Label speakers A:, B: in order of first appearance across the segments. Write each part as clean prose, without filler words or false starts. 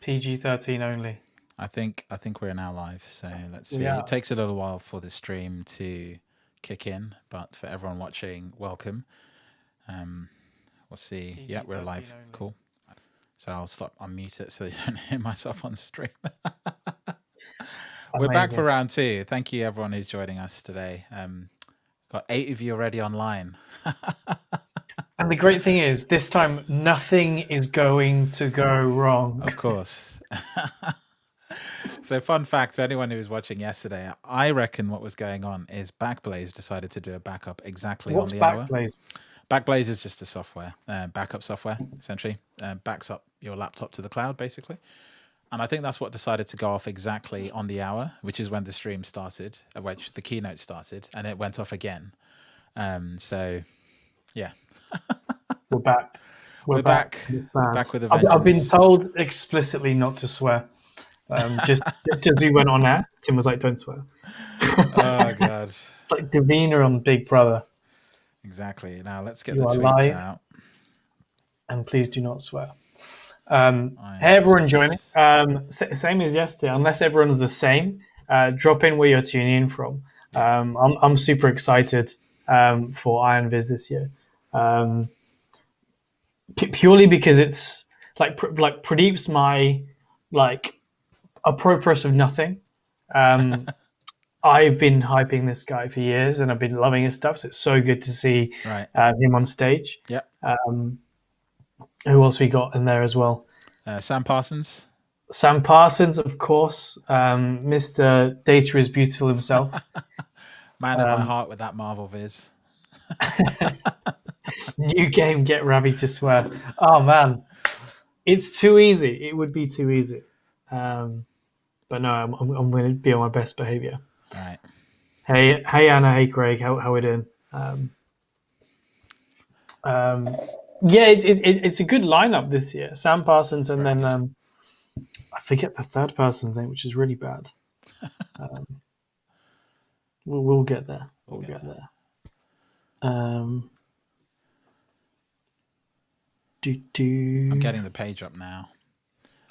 A: PG-13 only.
B: I think we're now live, so let's see.
A: Yeah.
B: It takes a little while for the stream to kick in, but for everyone watching, welcome. We'll see. Yeah, we're live.
A: only.
B: Cool. So I'll unmute it so you don't hear myself on the stream. We're back for round 2. Thank you everyone who's joining us today. Got 8 of you already online.
A: And the great thing is, this time nothing is going to go wrong.
B: Of course. So fun fact for anyone who was watching yesterday, I reckon what was going on is Backblaze decided to do a backup exactly on the hour. Backblaze is just a software, backup software, essentially. Backs up your laptop to the cloud, basically. And I think that's what decided to go off exactly on the hour, which is when the stream started, which the keynote started, and it went off again. So, yeah.
A: We're back.
B: We're back with a vengeance.
A: I've been told explicitly not to swear. Just as we went on air, Tim was like, "Don't swear."
B: Oh god!
A: It's like Davina on Big Brother.
B: Exactly. Now let's get the tweets out.
A: And please do not swear. Hey everyone joining. Same as yesterday, unless everyone's the same. Drop in where you're tuning in from. I'm super excited for IronViz this year. Purely because it's like Pradeep's my appropriate of nothing. I've been hyping this guy for years and I've been loving his stuff, so it's so good to see him on stage.
B: Yeah.
A: Who else we got in there as well?
B: Sam Parsons.
A: Sam Parsons, of course. Mr. Data is Beautiful himself.
B: Man of my heart with that Marvel viz.
A: New game, get Ravi to swear. Oh man, it's too easy. It would be too easy. But no, I'm going to be on my best behavior.
B: All right.
A: Hey Anna, hey Craig, how we doing? Yeah, it's a good lineup this year. Sam Parsons, and then I forget the third person's name, which is really bad. We'll get there. We'll get there. I'm
B: getting the page up now.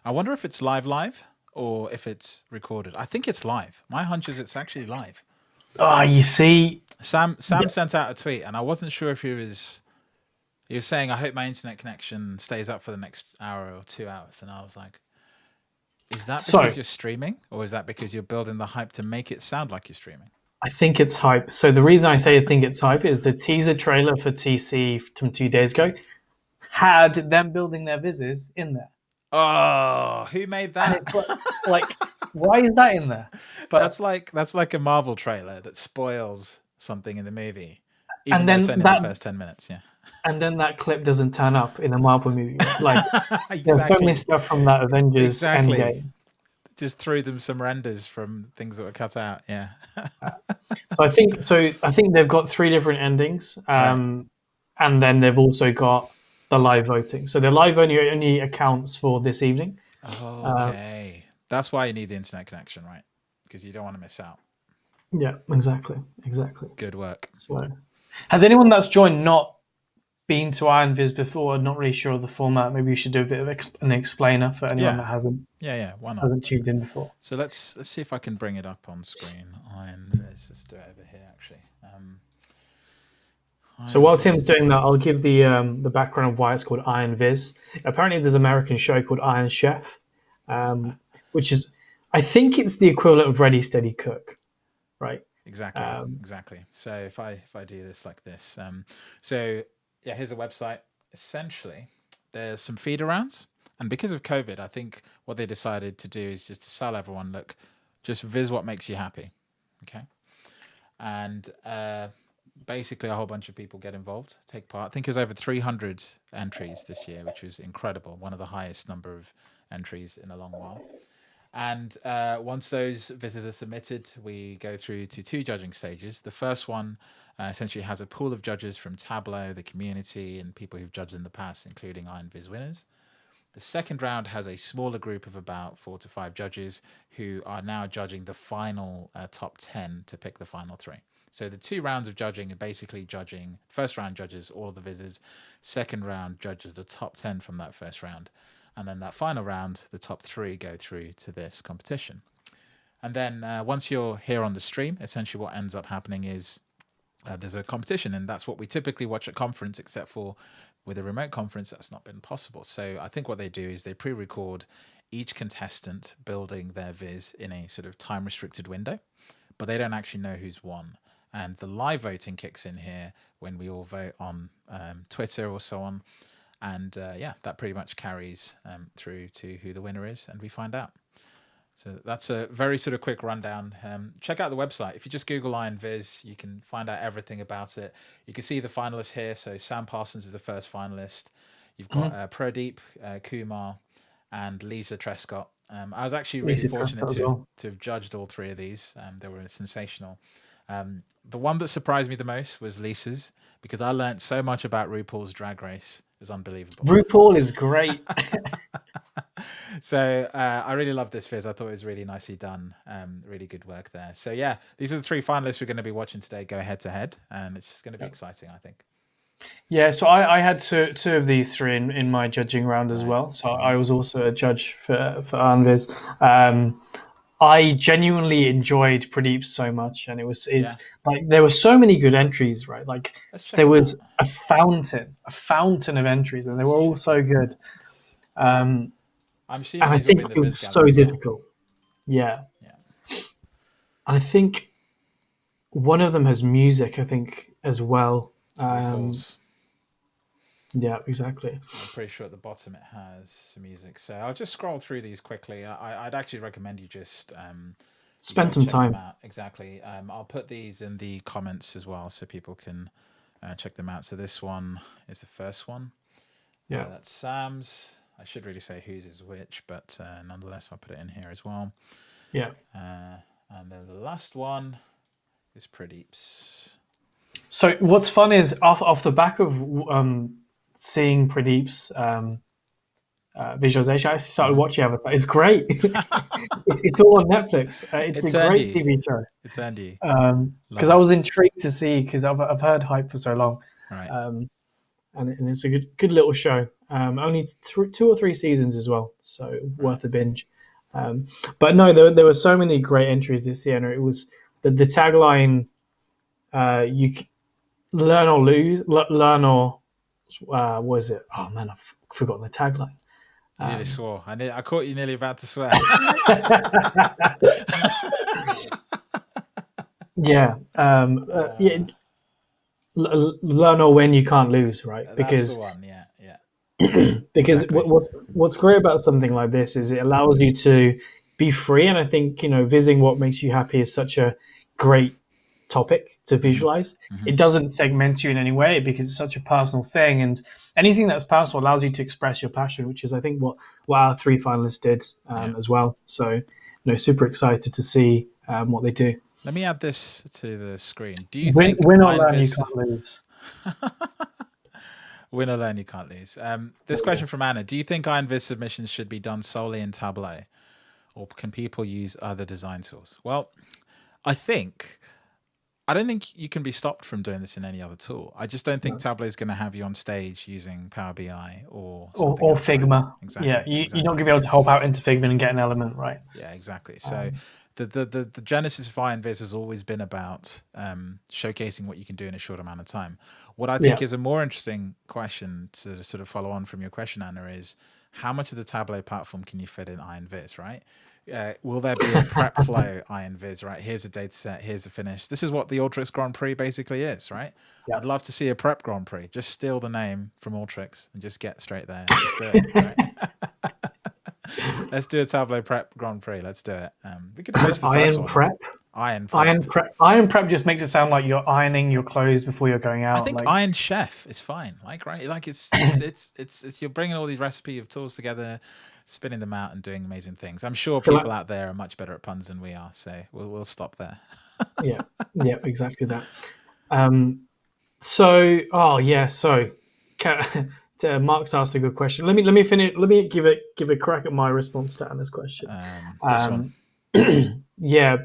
B: I wonder if it's live or if it's recorded. I think it's live. My hunch is it's actually live.
A: Oh, you see,
B: Sam sent out a tweet, and I wasn't sure if he was saying, "I hope my internet connection stays up for the next hour or 2 hours," and I was like, "Is that because you're streaming, or is that because you're building the hype to make it sound like you're streaming?"
A: I think it's hype. So the reason I say I think it's hype is the teaser trailer for TC from 2 days ago had them building their vizzes in there.
B: Oh, who made that?
A: Like, why is that in there?
B: But that's like a Marvel trailer that spoils something in the movie, even though it's only the first 10 minutes. Yeah.
A: And then that clip doesn't turn up in a Marvel movie. Like, exactly. There's so many stuff from that Avengers Endgame.
B: Just threw them some renders from things that were cut out. Yeah.
A: So I think they've got 3 different endings, and then they've also got the live voting. So the live only accounts for this evening.
B: Okay, that's why you need the internet connection, right? Because you don't want to miss out.
A: Yeah, exactly.
B: Good work.
A: So, has anyone that's joined not been to IronViz before, not really sure of the format? Maybe you should do a bit of an explainer for anyone that hasn't.
B: Yeah, why not?
A: Hasn't tuned in before.
B: So let's see if I can bring it up on screen. Let's just do it over here, actually.
A: So while Tim's doing that, I'll give the background of why it's called IronViz. Apparently, there's an American show called Iron Chef, which is, I think it's the equivalent of Ready Steady Cook, right?
B: Exactly. So if I do this like this, so yeah, here's a website. Essentially, there's some feeder rounds, and because of COVID, I think what they decided to do is just to sell everyone, look, just viz what makes you happy, okay? And basically a whole bunch of people get involved, take part. I think it was over 300 entries this year, which was incredible. One of the highest number of entries in a long while. And once those vizzes are submitted, we go through to 2 judging stages. The first one essentially has a pool of judges from Tableau, the community, and people who've judged in the past, including IronViz winners. The second round has a smaller group of about 4 to 5 judges who are now judging the final top 10 to pick the final 3. So the 2 rounds of judging are basically judging, first round judges all of the vizzes, second round judges the top 10 from that first round. And then that final round, the top 3 go through to this competition. And then once you're here on the stream, essentially what ends up happening is there's a competition, and that's what we typically watch at conference, except for with a remote conference, that's not been possible. So I think what they do is they pre-record each contestant building their viz in a sort of time-restricted window, but they don't actually know who's won. And the live voting kicks in here when we all vote on Twitter or so on. And yeah, that pretty much carries through to who the winner is, and we find out. So that's a very sort of quick rundown. Check out the website. If you just Google Iron Viz, you can find out everything about it. You can see the finalists here. So Sam Parsons is the first finalist. You've got Pradeep, Kumar, and Lisa Trescott. I was actually really fortunate to have judged all 3 of these. They were sensational. The one that surprised me the most was Lisa's, because I learned so much about RuPaul's Drag Race. It was unbelievable.
A: RuPaul is great.
B: So I really love this viz. I thought it was really nicely done. Really good work there. So yeah, these are the 3 finalists we're going to be watching today go head to head, and it's just going to be exciting, I think.
A: Yeah, so I had two of these 3 in my judging round as well. So I was also a judge for Anviz. I genuinely enjoyed Pradeep so much, and it's like there were so many good entries, right? Like there was a fountain of entries, and they were all so good.
B: I'm
A: and I think it was so difficult. Yeah. And I think one of them has music, I think, as well. Yeah, exactly.
B: I'm pretty sure at the bottom it has some music. So I'll just scroll through these quickly. I'd actually recommend you just
A: spend some time.
B: Exactly. I'll put these in the comments as well so people can check them out. So this one is the first one.
A: Yeah.
B: That's Sam's. I should really say whose is which, but nonetheless, I'll put it in here as well.
A: Yeah.
B: And then the last one is Pradeep's.
A: So what's fun is off the back of seeing Pradeep's visualization, I actually started watching Avatar. It's great. it's all on Netflix. It's a great TV show.
B: It's handy.
A: Because I was intrigued to see, because I've heard hype for so long.
B: Right.
A: And it's a good little show. Only 2 or 3 seasons as well, so worth a binge. But no, there were so many great entries this year, and it was the tagline. You learn or lose, learn or what was it? Oh man, I've forgotten the tagline.
B: You nearly swore. I caught you nearly about to swear.
A: Yeah. Learn or win, you can't lose, right?
B: That's the one. Yeah.
A: Because what's great about something like this is it allows you to be free, and I think visiting what makes you happy is such a great topic to visualize. It doesn't segment you in any way because it's such a personal thing, and anything that's personal allows you to express your passion, which is I think what our 3 finalists did as well. So super excited to see what they do.
B: Let me add this to the screen. Do you think
A: win or learn, you can't lose?
B: Win or learn, you can't lose. This question from Anna: do you think Iron Viz submissions should be done solely in Tableau, or can people use other design tools? Well, I don't think you can be stopped from doing this in any other tool. I just don't think Tableau is going to have you on stage using Power BI or
A: Figma. Right? Exactly. Yeah, you're not going to be able to hop out into Figma and get an element, right?
B: Yeah, exactly. So the genesis of Iron Viz has always been about showcasing what you can do in a short amount of time. What I think is a more interesting question to sort of follow on from your question, Anna, is how much of the Tableau platform can you fit in Iron Viz, right? Will there be a prep flow Iron Viz, right? Here's a data set, here's a finish. This is what the Ultrix Grand Prix basically is, right? Yeah. I'd love to see a prep Grand Prix. Just steal the name from Ultrix and just get straight there. Just do it, right? Let's do a Tableau prep Grand Prix. Let's do it. We could post the first one. Iron prep just makes it sound like you're ironing your clothes before you're going out. I think Iron Chef is fine. It's you're bringing all these recipe of tools together, spinning them out and doing amazing things. I'm sure people out there are much better at puns than we are, so we'll stop there.
A: yeah, exactly that. Mark's asked a good question. Let me finish. Let me give a crack at my response to Anna's question.
B: This one.
A: Yeah.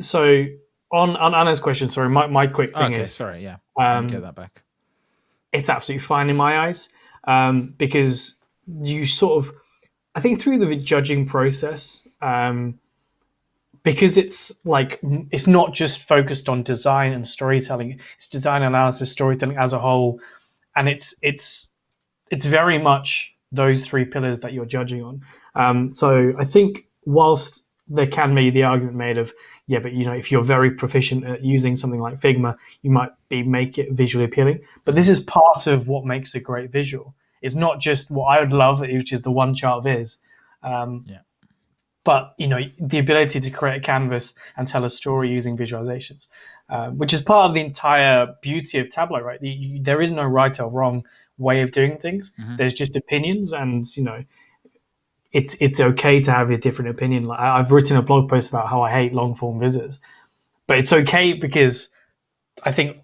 A: So on Anna's question, sorry, my quick thing is.
B: Sorry, yeah. Let me get that back.
A: It's absolutely fine in my eyes, because you sort of I think through the judging process, because it's like it's not just focused on design and storytelling; it's design analysis, storytelling as a whole, and it's very much those three pillars that you're judging on. So I think whilst there can be the argument made of, yeah, but if you're very proficient at using something like Figma, you might make it visually appealing. But this is part of what makes a great visual. It's not just what I would love, which is the one chart viz. But the ability to create a canvas and tell a story using visualizations, which is part of the entire beauty of Tableau, right? There is no right or wrong way of doing things. There's just opinions, and it's okay to have a different opinion. Like I've written a blog post about how I hate long form vizzes, but it's okay because I think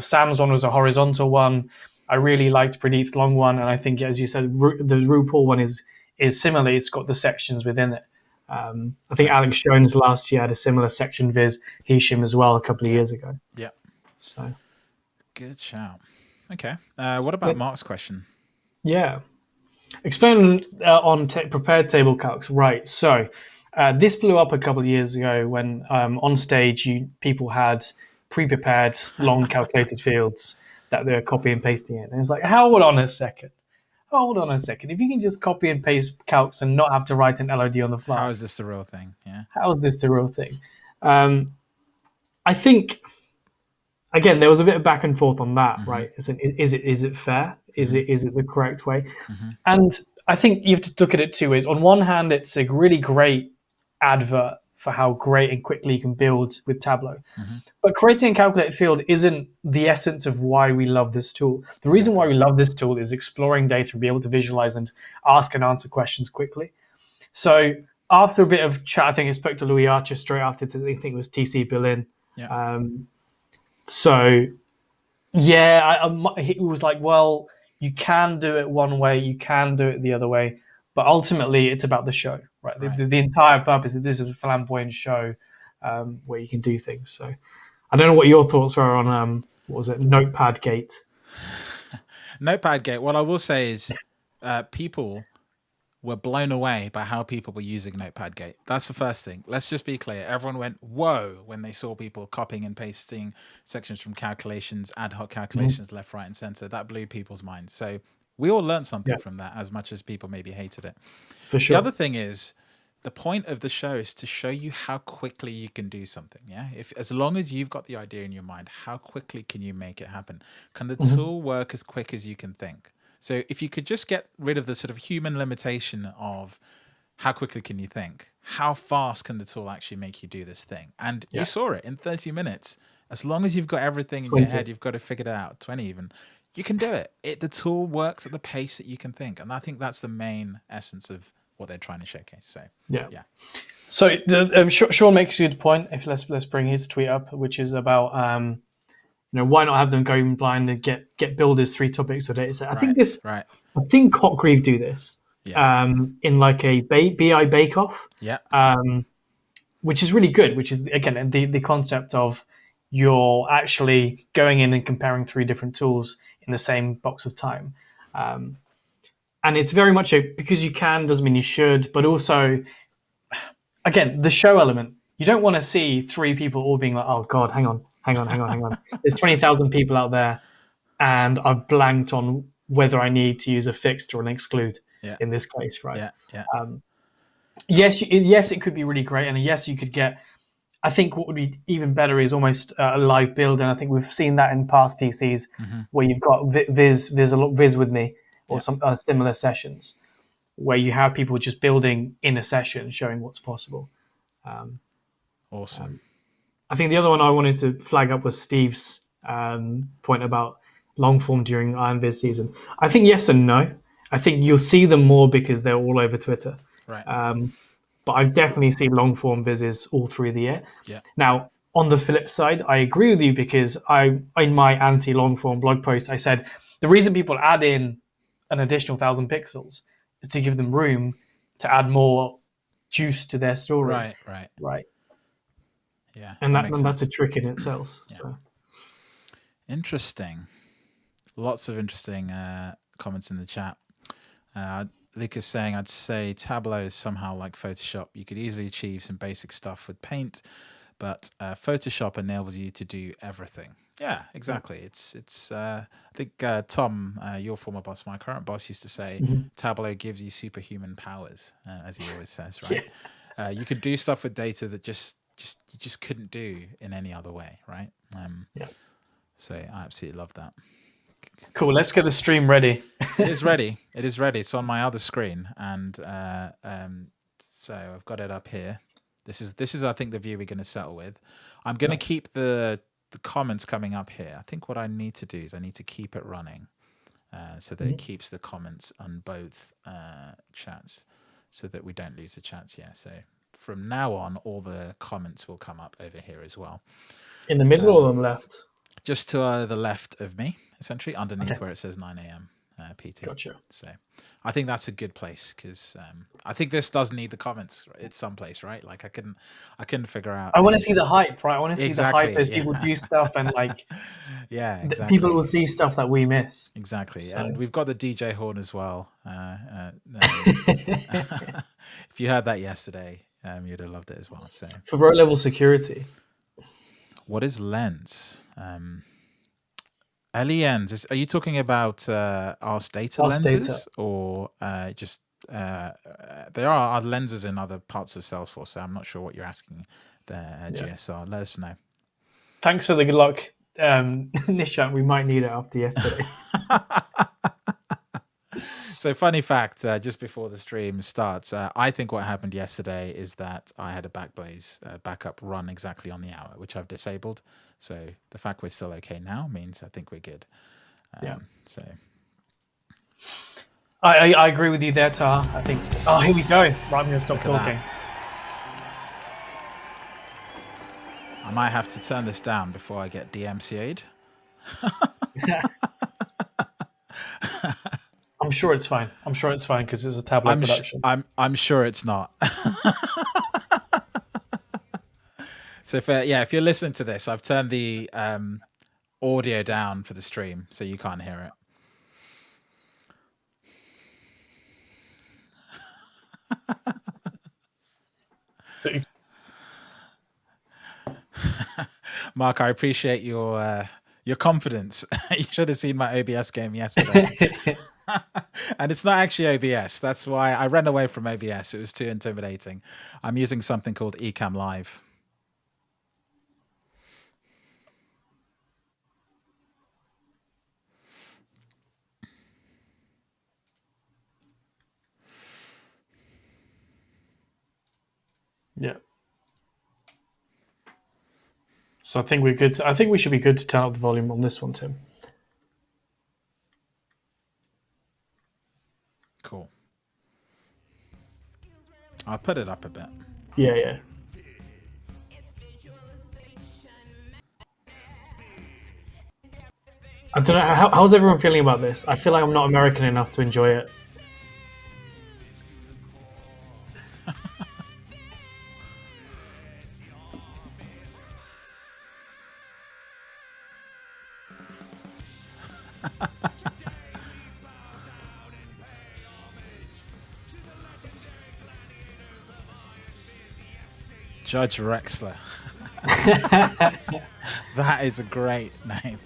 A: Sam's one was a horizontal one. I really liked Pradeep's long one, and I think, as you said, the RuPaul one is similar. It's got the sections within it. I think Alex Jones last year had a similar section viz, Hisham as well, a couple of years ago.
B: Yeah.
A: So
B: good shout. Okay. What about Mark's question?
A: Yeah. Explain on prepared table calcs. Right. So this blew up a couple of years ago when on stage people had pre-prepared long calculated fields that they were copy and pasting in. And it's like, hold on a second. If you can just copy and paste calcs and not have to write an LOD on the fly.
B: How is this the real thing? Yeah.
A: How is this the real thing? I think, again, there was a bit of back and forth on that, right? Is it fair? Is it the correct way? And I think you have to look at it two ways. On one hand, it's a really great advert for how great and quickly you can build with Tableau. But creating a calculated field isn't the essence of why we love this tool. The reason why we love this tool is exploring data, be able to visualize and ask and answer questions quickly. So after a bit of chat, I think I spoke to Louis Archer straight after, I think it was TC Berlin. So he was like, well, you can do it one way, you can do it the other way, but ultimately it's about the show, right? The entire purpose is this is a flamboyant show where you can do things. So I don't know what your thoughts are on what was it, Notepad Gate?
B: Notepad Gate. What I will say is people were blown away by how people were using Notepad Gate. That's the first thing. Let's just be clear. Everyone went, whoa, when they saw people copying and pasting sections from calculations, ad hoc calculations, left, right, and center. That blew people's minds. So we all learned something from that, as much as people maybe hated it.
A: For sure.
B: The other thing is, the point of the show is to show you how quickly you can do something. Yeah. As long as you've got the idea in your mind, how quickly can you make it happen? Can the tool work as quick as you can think? So if you could just get rid of the sort of human limitation of how quickly can you think, how fast can the tool actually make you do this thing? And you saw it in 30 minutes. As long as you've got everything in
A: 20.
B: your head, you've got to figure it out, 20 even, you can do it. The tool works at the pace that you can think. And I think that's the main essence of what they're trying to showcase. So, yeah.
A: So Sean makes a good point. If let's bring his tweet up, which is about why not have them go blind and get builders 3 topics a data set? I think I've seen Cockreeve do this in like a BI Bake Off, which is really good. Which is again the concept of you're actually going in and comparing 3 different tools in the same box of time, and it's very much because you can doesn't mean you should, but also again the show element. You don't want to see 3 people all being like, oh god, hang on. There's 20,000 people out there, and I've blanked on whether I need to use a fixed or an exclude in this case, right? Yes, it could be really great, and yes, you could get. I think what would be even better is almost a live build, and I think we've seen that in past TCs where you've got Viz with me or some similar sessions where you have people just building in a session, showing what's possible.
B: Awesome.
A: I think the other one I wanted to flag up was Steve's point about long form during Iron Viz season. I think yes and no. I think you'll see them more because they're all over Twitter.
B: Right.
A: But I've definitely seen long form vizzes all through the year.
B: Yeah.
A: Now, on the flip side, I agree with you because in my anti-long form blog post, I said the reason people add in an additional 1,000 pixels is to give them room to add more juice to their story. Right.
B: Yeah,
A: and that's a trick in itself.
B: Yeah.
A: So.
B: Interesting. Lots of interesting comments in the chat. Lucas saying, I'd say Tableau is somehow like Photoshop. You could easily achieve some basic stuff with Paint, but Photoshop enables you to do everything. Yeah, exactly. It's. I think Tom, your former boss, my current boss, used to say, Tableau gives you superhuman powers, as he always says, right? You could do stuff with data that you just couldn't do in any other way, right? So I absolutely love that.
A: Cool. Let's get the stream ready.
B: It is ready. It is ready. It's on my other screen, and so I've got it up here. This is I think the view we're going to settle with. I'm going to keep the comments coming up here. I think what I need to do is I need to keep it running, so that it keeps the comments on both chats, so that we don't lose the chats. Yeah. So from now on, all the comments will come up over here as well.
A: In the middle or on the left?
B: Just to the left of me, essentially, underneath where it says 9 a.m. PT.
A: Gotcha.
B: So I think that's a good place, because I think this does need the comments. It's someplace, right? Like I couldn't figure out.
A: I want to see the hype, right? I want to see the hype as people do stuff, and like, people will see stuff that we miss.
B: Exactly. So. And we've got the DJ horn as well. If you heard that yesterday, you'd have loved it as well. So
A: for row level security.
B: What is lens? LENs. Are you talking about Ask Data lenses, or just there are lenses in other parts of Salesforce? So I'm not sure what you're asking there, GSR. Let us know.
A: Thanks for the good luck, Nishan. We might need it after yesterday.
B: So funny fact, just before the stream starts, I think what happened yesterday is that I had a Backblaze backup run exactly on the hour, which I've disabled. So the fact we're still okay now means I think we're good. So
A: I agree with you there, Tar. I think so. Oh, here we go. Right, I'm going to stop talking.
B: I might have to turn this down before I get DMCA'd.
A: I'm sure it's fine. I'm sure it's fine because it's a Tableau production.
B: I'm sure it's not. So if you're listening to this, I've turned the audio down for the stream, so you can't hear it. Mark, I appreciate your confidence. You should have seen my OBS game yesterday. And it's not actually OBS. That's why I ran away from OBS. It was too intimidating. I'm using something called Ecamm Live.
A: Yeah. So I think we're good. I think we should be good to turn up the volume on this one, Tim.
B: Cool. I'll put it up a bit.
A: Yeah. I don't know. How's everyone feeling about this? I feel like I'm not American enough to enjoy it.
B: Judge Rexler. That is a great name.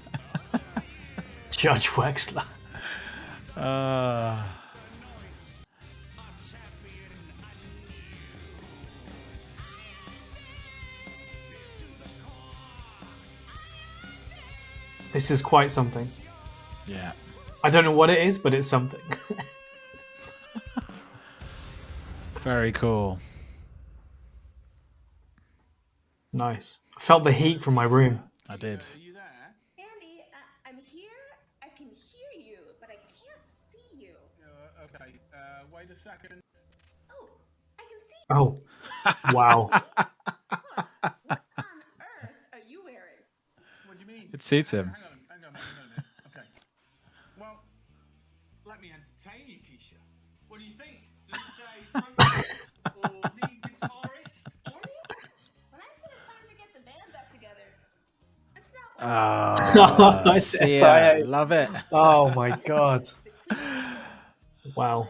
A: Judge Wexler. This is quite something.
B: Yeah.
A: I don't know what it is, but it's something.
B: Very cool.
A: Nice. I felt the heat from my room.
B: I did.
C: Are you there?
D: Andy, I'm here. I can hear you, but I can't see you.
C: Okay. Wait a second.
D: Oh, I can see you.
A: Oh. Wow.
D: What on earth are you wearing?
C: What do you mean?
B: It suits him.
C: Hang on. Okay. Well, let me entertain you, Keisha. What do you think? Does it say front or lead guitarist?
D: Andy, when I said it's time to get the band back together, it's not what
A: It's
B: see
A: SIA.
B: ya. Love it.
A: Oh my god. Wow.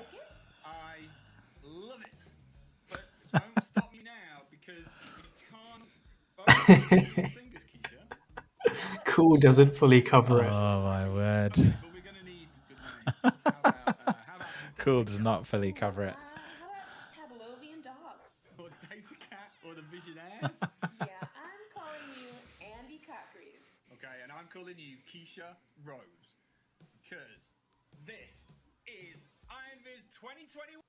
C: Fingers, Keisha.
A: Cool doesn't fully cover it.
B: Oh my word.
C: But we're going to need good names. How about
B: Cool does not fully cover it.
D: How about Pavlovian dogs?
C: or Data Cat or the Visionaires?
D: Yeah, I'm calling you Andy Cockreed.
C: Okay, and I'm calling you Keisha Rose. Because this is IronViz 2021.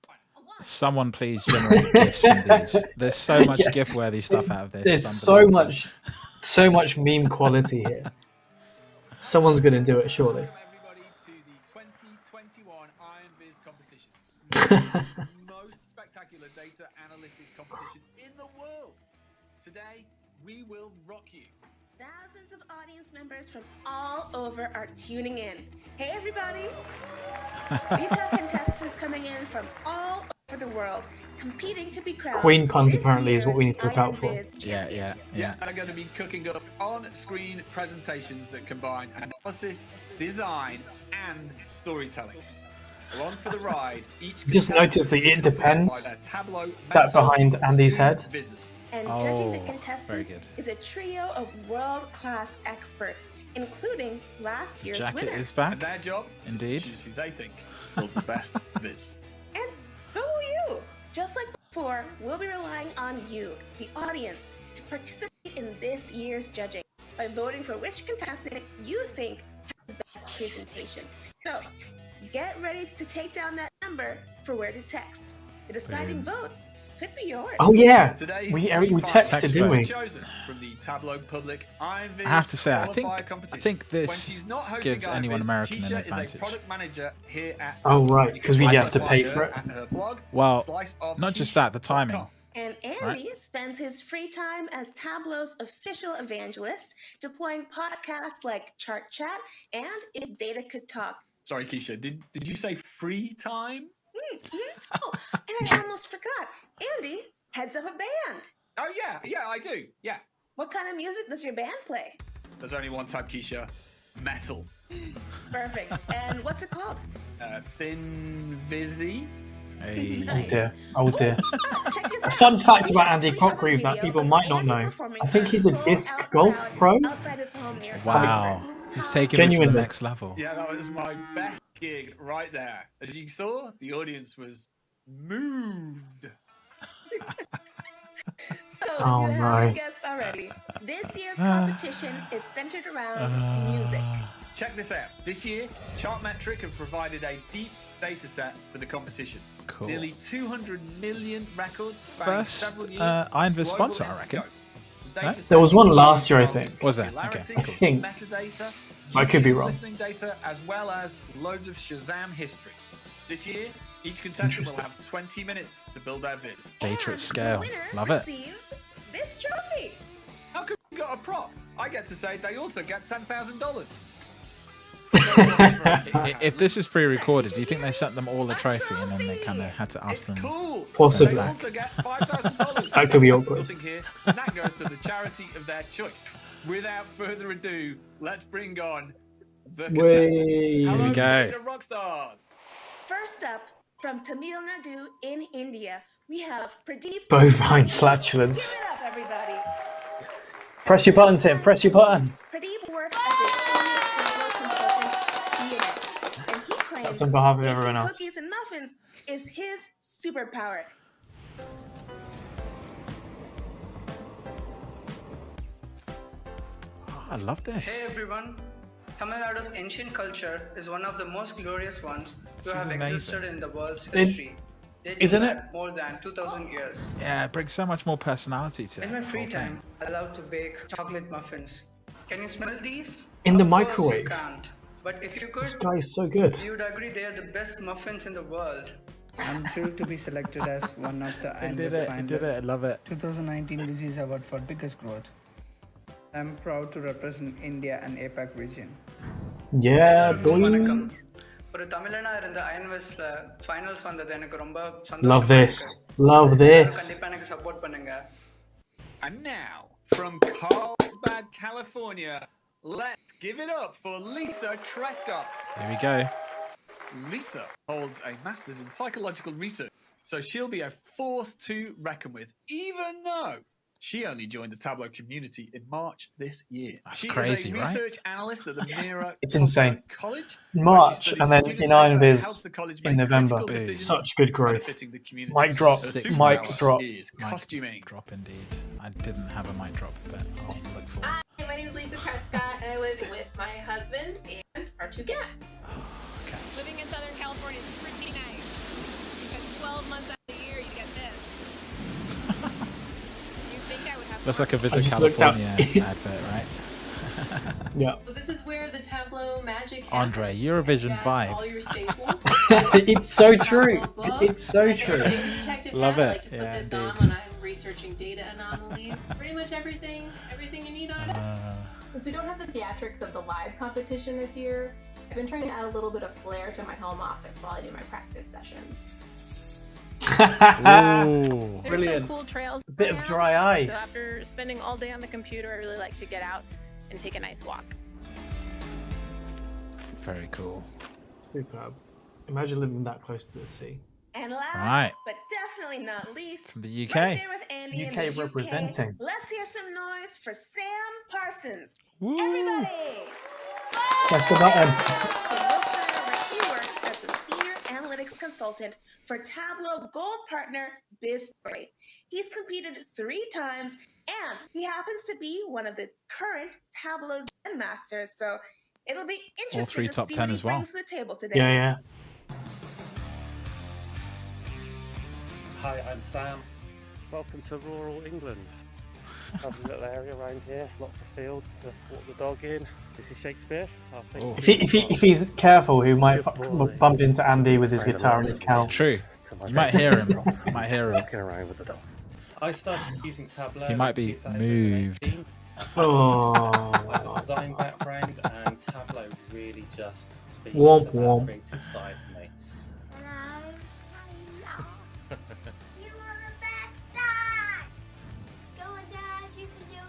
B: Someone please generate GIFs from these. There's so much GIF-worthy stuff out of this.
A: There's
B: It's
A: so
B: unbelievable.
A: much meme quality here. Someone's gonna do it, surely.
C: Welcome everybody to the 2021 IronViz competition. The most spectacular data analytics competition in the world. Today, we will rock you.
D: Thousands of audience members from all over are tuning in. Hey, everybody. We've had contestants coming in from all over the world, competing to be crowned.
A: Queen puns
D: this
A: apparently is what we need to look
D: year's
A: out for.
D: IronViz champion.
B: Yeah.
C: I'm going to be cooking up on-screen presentations that combine analysis, design, and storytelling. Along for the ride, each
A: Just notice the it depends
C: by their Tableau
A: sat behind Andy's head.
C: supervisors.
D: And judging the
B: Oh,
D: contestants
B: very good.
D: is a trio of world-class experts, including last year's
B: Jacket
D: winner.
B: is back.
C: And their job
B: Indeed.
C: is to choose who they think builds the best viz.
D: And so will you. Just like before, we'll be relying on you, the audience, to participate in this year's judging by voting for which contestant you think had the best presentation. So, get ready to take down that number for where to text. The deciding vote could be yours.
A: Oh yeah,
C: Today's
A: we
C: three
A: texted,
C: finalists
A: didn't
C: were
A: we?
C: chosen from the Tableau Public IronViz
B: I have to say, I
C: qualifier competition.
B: think
C: When
B: this
C: she's not hosting
B: gives anyone
C: IronViz,
B: American
C: Keisha
B: an
C: is a
B: advantage.
C: product manager here at
A: Oh
C: Tableau.
A: right,
C: You
A: because
C: can
A: we
C: find
A: have to
C: her
A: pay for it.
C: at her blog,
B: Well, not just that, the
C: sliceofkeisha.com.
B: timing.
D: And Andy spends his free time as Tableau's official evangelist, deploying podcasts like Chart Chat and If Data Could Talk.
C: Sorry, Keisha, did you say free time?
D: Oh, and I almost forgot. Andy heads up a band.
C: Oh yeah, I do. Yeah.
D: What kind of music does your band play?
C: There's only one type, Keisha. Metal.
D: Perfect. And what's it called?
C: Thin Vizzy.
B: Hey.
A: Oh dear, oh dear.
D: Check this
A: A
D: out.
A: fun fact
D: We
A: about Andy
D: actually have a
A: Cockreed that
D: video
A: people
D: of
A: might not
D: Andy
A: know.
D: performing
A: I think
D: for
A: he's a
D: sold
A: disc
D: out
A: golf
D: crowd
A: pro.
D: outside his home near
B: Wow.
D: Oxford.
B: He's taking this to the
A: Genuinely.
B: next level.
C: Yeah, that was my best gig right there. As you saw, the audience was moved.
D: So
A: Oh,
D: you
A: no.
D: haven't guessed already. This year's competition is centered around music.
C: Check this out. This year, Chartmetric have provided a deep data set for the competition.
B: Cool.
C: Nearly 200 million records spanning
B: First
C: several years.
B: IronViz
C: global
B: sponsor,
C: in
B: I reckon.
C: scope. The data
B: No?
C: set
A: There was one last year, I
C: contains
A: think.
B: Was there?
C: popularity,
B: Okay,
A: cool. I think.
C: metadata,
A: I could be
C: YouTube
A: wrong.
C: listening data, as well as loads of Shazam history. This year, each contestant will have 20 minutes to build their viz.
B: Data
D: And
B: at scale.
D: The winner
B: Love it.
D: receives this trophy.
C: How come we got a prop? I get to say they also get $10,000.
B: If this is pre-recorded, do you think they sent them all a trophy and then they kind of had to ask
C: It's
B: them?
C: cool.
A: Possibly.
C: They also get $5,000.
A: That could be awkward.
C: Nothing here. And that goes to the charity of their choice. Without further ado, let's bring on the contestants.
A: Way.
C: Hello,
B: Here we go.
C: data rock stars.
D: First up, from Tamil Nadu in India, we have Pradeep.
A: Bovine
D: Give
A: flatulence.
D: it up, everybody.
A: Press your button, Tim. Press your button.
D: Pradeep works as a senior Tableau consultant DNS, and he claims
A: That's on behalf of
D: baking
A: everyone else.
D: cookies and muffins is his superpower.
B: Oh, I love
E: Hey
B: this.
E: everyone! Tamil Nadu's ancient culture is one of the most glorious ones
B: This
E: to
B: is
E: have
B: amazing.
E: existed in the world's history. Dating
A: isn't
E: back more than 2000 years.
B: Yeah, it brings so much more personality to it.
E: In my free
B: Okay.
E: time, I love to bake chocolate muffins. Can you smell these?
A: In the
E: Of course
A: microwave.
E: You can't. But if you
A: This
E: could,
A: guy is so good.
E: you would agree they are the best muffins in the world.
F: I'm thrilled to be selected as one of the
B: He did
F: IronViz
B: it. He did it. I
F: finalists.
B: love it.
F: 2019 Business Award for Biggest Growth. I'm proud to represent India and APAC region.
A: Yeah,
E: எல்லாருக்கும்
A: boy.
E: வணக்கம். ஒரு தமிழனா இருந்த அயன்வெஸ்ட்ல finals வந்தது எனக்கு ரொம்ப
A: Love
E: சந்தோஷமா
A: this.
E: இருக்கு.
A: Love
E: எல்லாரும்
A: this.
E: கண்டிப்பா எனக்கு சப்போர்ட் பண்ணுங்க.
C: And now, from Carlsbad, California, let's give it up for Lisa Trescott.
B: Here we go.
C: Lisa holds a master's in psychological research, so she'll be a force to reckon with, even though She only joined the Tableau community in March this year.
B: That's
C: She
B: crazy,
C: is a
B: right?
C: research analyst at the Mira
A: It's insane.
C: College.
A: March and then
C: student
A: Finalize
C: data and helps the
A: is
C: college
A: in
C: make
A: November.
C: critical decisions
A: Such good growth.
C: benefiting the community.
A: Mic drop.
C: Her
B: 6
A: Mic
B: months.
A: drop.
C: is costuming.
B: Mic drop indeed. I didn't have a mic drop, but I'll look for it.
G: Hi, my name is Lisa Prescott, and I live with my husband and our 2 cats.
B: Cats.
H: Living in Southern California is pretty nice. Because 12 months out of the year, you get this. You think I would have
B: Looks like a
A: I
B: Visit
A: just looked up.
B: California advert, right?
A: Yeah.
G: So this is where the Tableau magic
B: Andre,
G: happens.
B: Eurovision
G: You got all
B: vibe.
G: your staples.
A: It's so true.
G: Tableau book.
A: It's so
G: I got a
A: true.
G: data detective
B: Love
G: hat. I
B: it.
G: like to put
B: Yeah,
G: this on
B: indeed.
G: when I'm researching data anomalies. Pretty much everything you need on it. Since we don't have the theatrics of the live competition this year, I've been trying to add a little bit of flair to my home office while I do my practice sessions.
B: Ooh.
H: There's
A: Brilliant.
H: some cool trails.
A: A bit of
H: around.
A: dry ice.
H: So after spending all day on the computer, I really like to get out and take a nice walk.
B: Very cool.
A: Superb. Imagine living that close to the sea.
D: And last,
B: Right.
D: but definitely not least,
B: From the UK.
D: right there with Andy in
A: UK
D: the
A: representing.
D: UK, let's hear some noise for Sam Parsons.
B: Woo.
D: Everybody!
A: Press the button.
D: In Wiltshire, where he works as a senior analytics consultant for Tableau Gold partner BizStory. He's competed 3 times, and he happens to be one of the current Tableau Zen Masters. So it'll be interesting
B: 3
D: to
B: top
D: see
B: 10
D: what he
B: as well.
D: brings to the table today.
A: Yeah, yeah.
I: Hi, I'm Sam. Welcome to rural England. Lovely little area around here, lots of fields to walk the dog in. This is Shakespeare. I think
B: Oh.
A: If he's careful, he might
I: Good boy.
A: bump into Andy with his
I: Friend of
A: guitar and
I: mine.
A: his cow.
B: True.
I: to my
B: You might
I: dog.
B: hear him. You might hear him.
I: Walking around with the dog. I started using Tableau.
B: He might be
I: in 2018.
B: moved.
I: I have
A: Oh.
I: a design background, and Tableau really just speaks
A: Womp
I: to
A: womp.
I: that creative side of me.
J: You are the best dad! Go on, Dad, you can do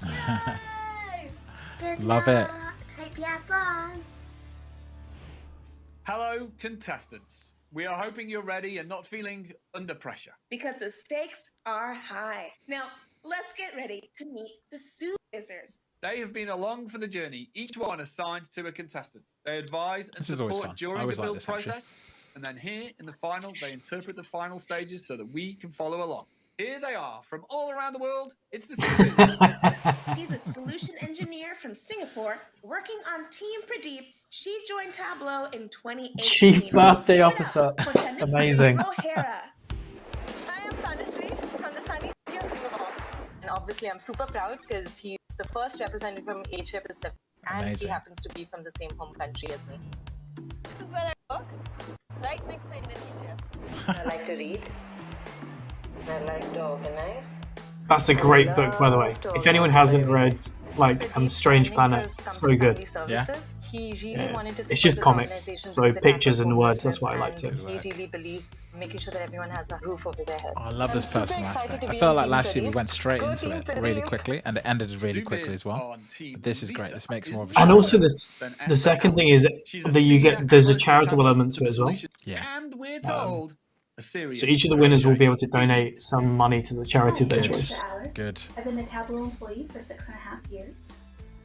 J: it! Good
B: Love it.
J: luck. Hope you have fun!
C: Hello, contestants. We are hoping you're ready and not feeling under pressure.
D: Because the stakes are high. Now, let's get ready to meet the supervisors.
C: They have been along for the journey, each one assigned to a contestant. They advise and
B: This is always
C: support
B: fun. I
C: during
B: always
C: the
B: like
C: build
B: this, actually.
C: process. And then here in the final, they interpret the final stages so that we can follow along. Here they are from all around the world. It's the supervisors.
D: She's a solution engineer from Singapore working on Team Pradeep. She joined Tableau in 2018.
A: Chief birthday
D: Give it up
A: officer.
D: for Tanuki
A: Amazing.
D: O'Hara.
K: Hi, I'm Tanushree from the sunny city of Singapore. And obviously, I'm super proud because he's the first representative from Asia Pacific, and
B: Amazing.
K: he happens to be from the same home country as me. This is where I work, right next to Indonesia. I like to read. I like to organize.
A: That's a great book, by the way. If anyone hasn't read, like, Strange Planet, it's so good.
B: Yeah.
K: He really
A: Yeah.
K: wanted to
A: It's
K: support
A: just
K: this
A: comics,
K: organization
A: so
K: because it
A: pictures
K: has a
A: and words,
K: purpose,
A: that's why I liked
K: and
A: it.
K: He really believes making sure that everyone has a roof over their head.
B: Oh, I love this
K: I'm super
B: personal
K: excited
B: aspect.
K: to
B: I
K: be
B: felt
K: on
B: like
K: Team
B: last year we
K: Pradeep.
B: went straight
K: Go
B: into
K: Team
B: it
K: Pradeep.
B: really quickly, and it ended really
C: Subiz
B: quickly as well.
C: on Team
B: But this is great.
C: Lisa
B: This makes
C: is
B: more of a
C: the
A: And
B: show.
A: also this,
C: Then
A: the second
C: Esther
A: thing is
C: She's a
A: that you
C: senior
A: get there's a
C: analyst for
A: charitable
C: Tableau's
A: element to it as well.
C: Solutions,
B: Yeah.
C: And we're told a serious
A: So each of the winners will be able to
C: crochet
A: donate some money to the charity of their
B: Good.
A: choice.
B: Good.
L: I've been a Tableau employee for 6.5 years.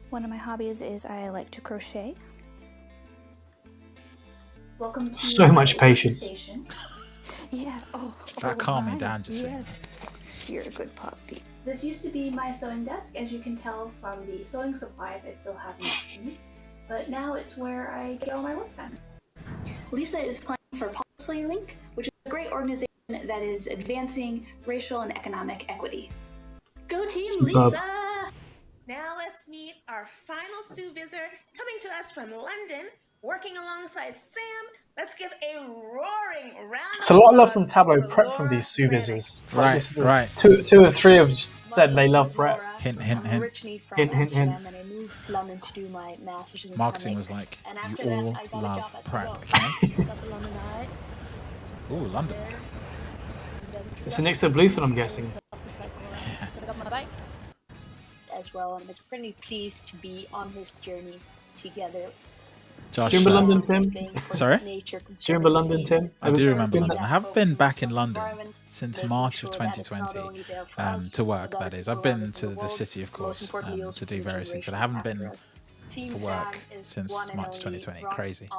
M: One of my hobbies is I like to crochet.
L: Welcome to
A: So
L: my
A: much patience.
L: Station.
M: Yeah. Oh.
B: Try to calm me
M: hi.
B: down, just saying.
M: Yes. You're a good puppy.
L: This used to be my sewing desk, as you can tell from the sewing supplies I still have next to me. But now it's where I get all my work done. Lisa is playing for Policy Link, which is a great organization that is advancing racial and economic equity. Go team,
A: Superb.
L: Lisa!
D: Now let's meet our final supervisor coming to us from London, working alongside Sam. Let's give a roaring round
A: It's a lot of love
D: applause
A: from Tableau
D: for
A: prep from
D: Laura
A: these supervisors.
B: Right, right.
A: Two or three have said they love prep.
B: Hint, hint,
M: I'm
B: hint.
M: originally from
A: Hint, hint, hint.
M: Amsterdam, and I moved to London to do my master's in
B: Marketing was
M: economics.
B: like,
M: And
B: you
M: after that,
B: all
M: I got a
B: love
M: job at
B: prep,
M: Tableau.
B: okay?
M: Got the London Eye. Just
B: Ooh,
M: went
B: London.
M: there. There's a
A: It's
M: trip
A: next to Bluefin, I'm guessing.
M: So I got my bike as well, and I'm pretty pleased to be on this journey together
B: Josh.
A: Do you remember London, Tim?
B: Sorry?
A: Do you remember London, Tim?
B: I do remember London. I have been back in London since March of 2020 to work, that is. I've been to the city, of course, to do various things, but I haven't been for work since March 2020. Crazy.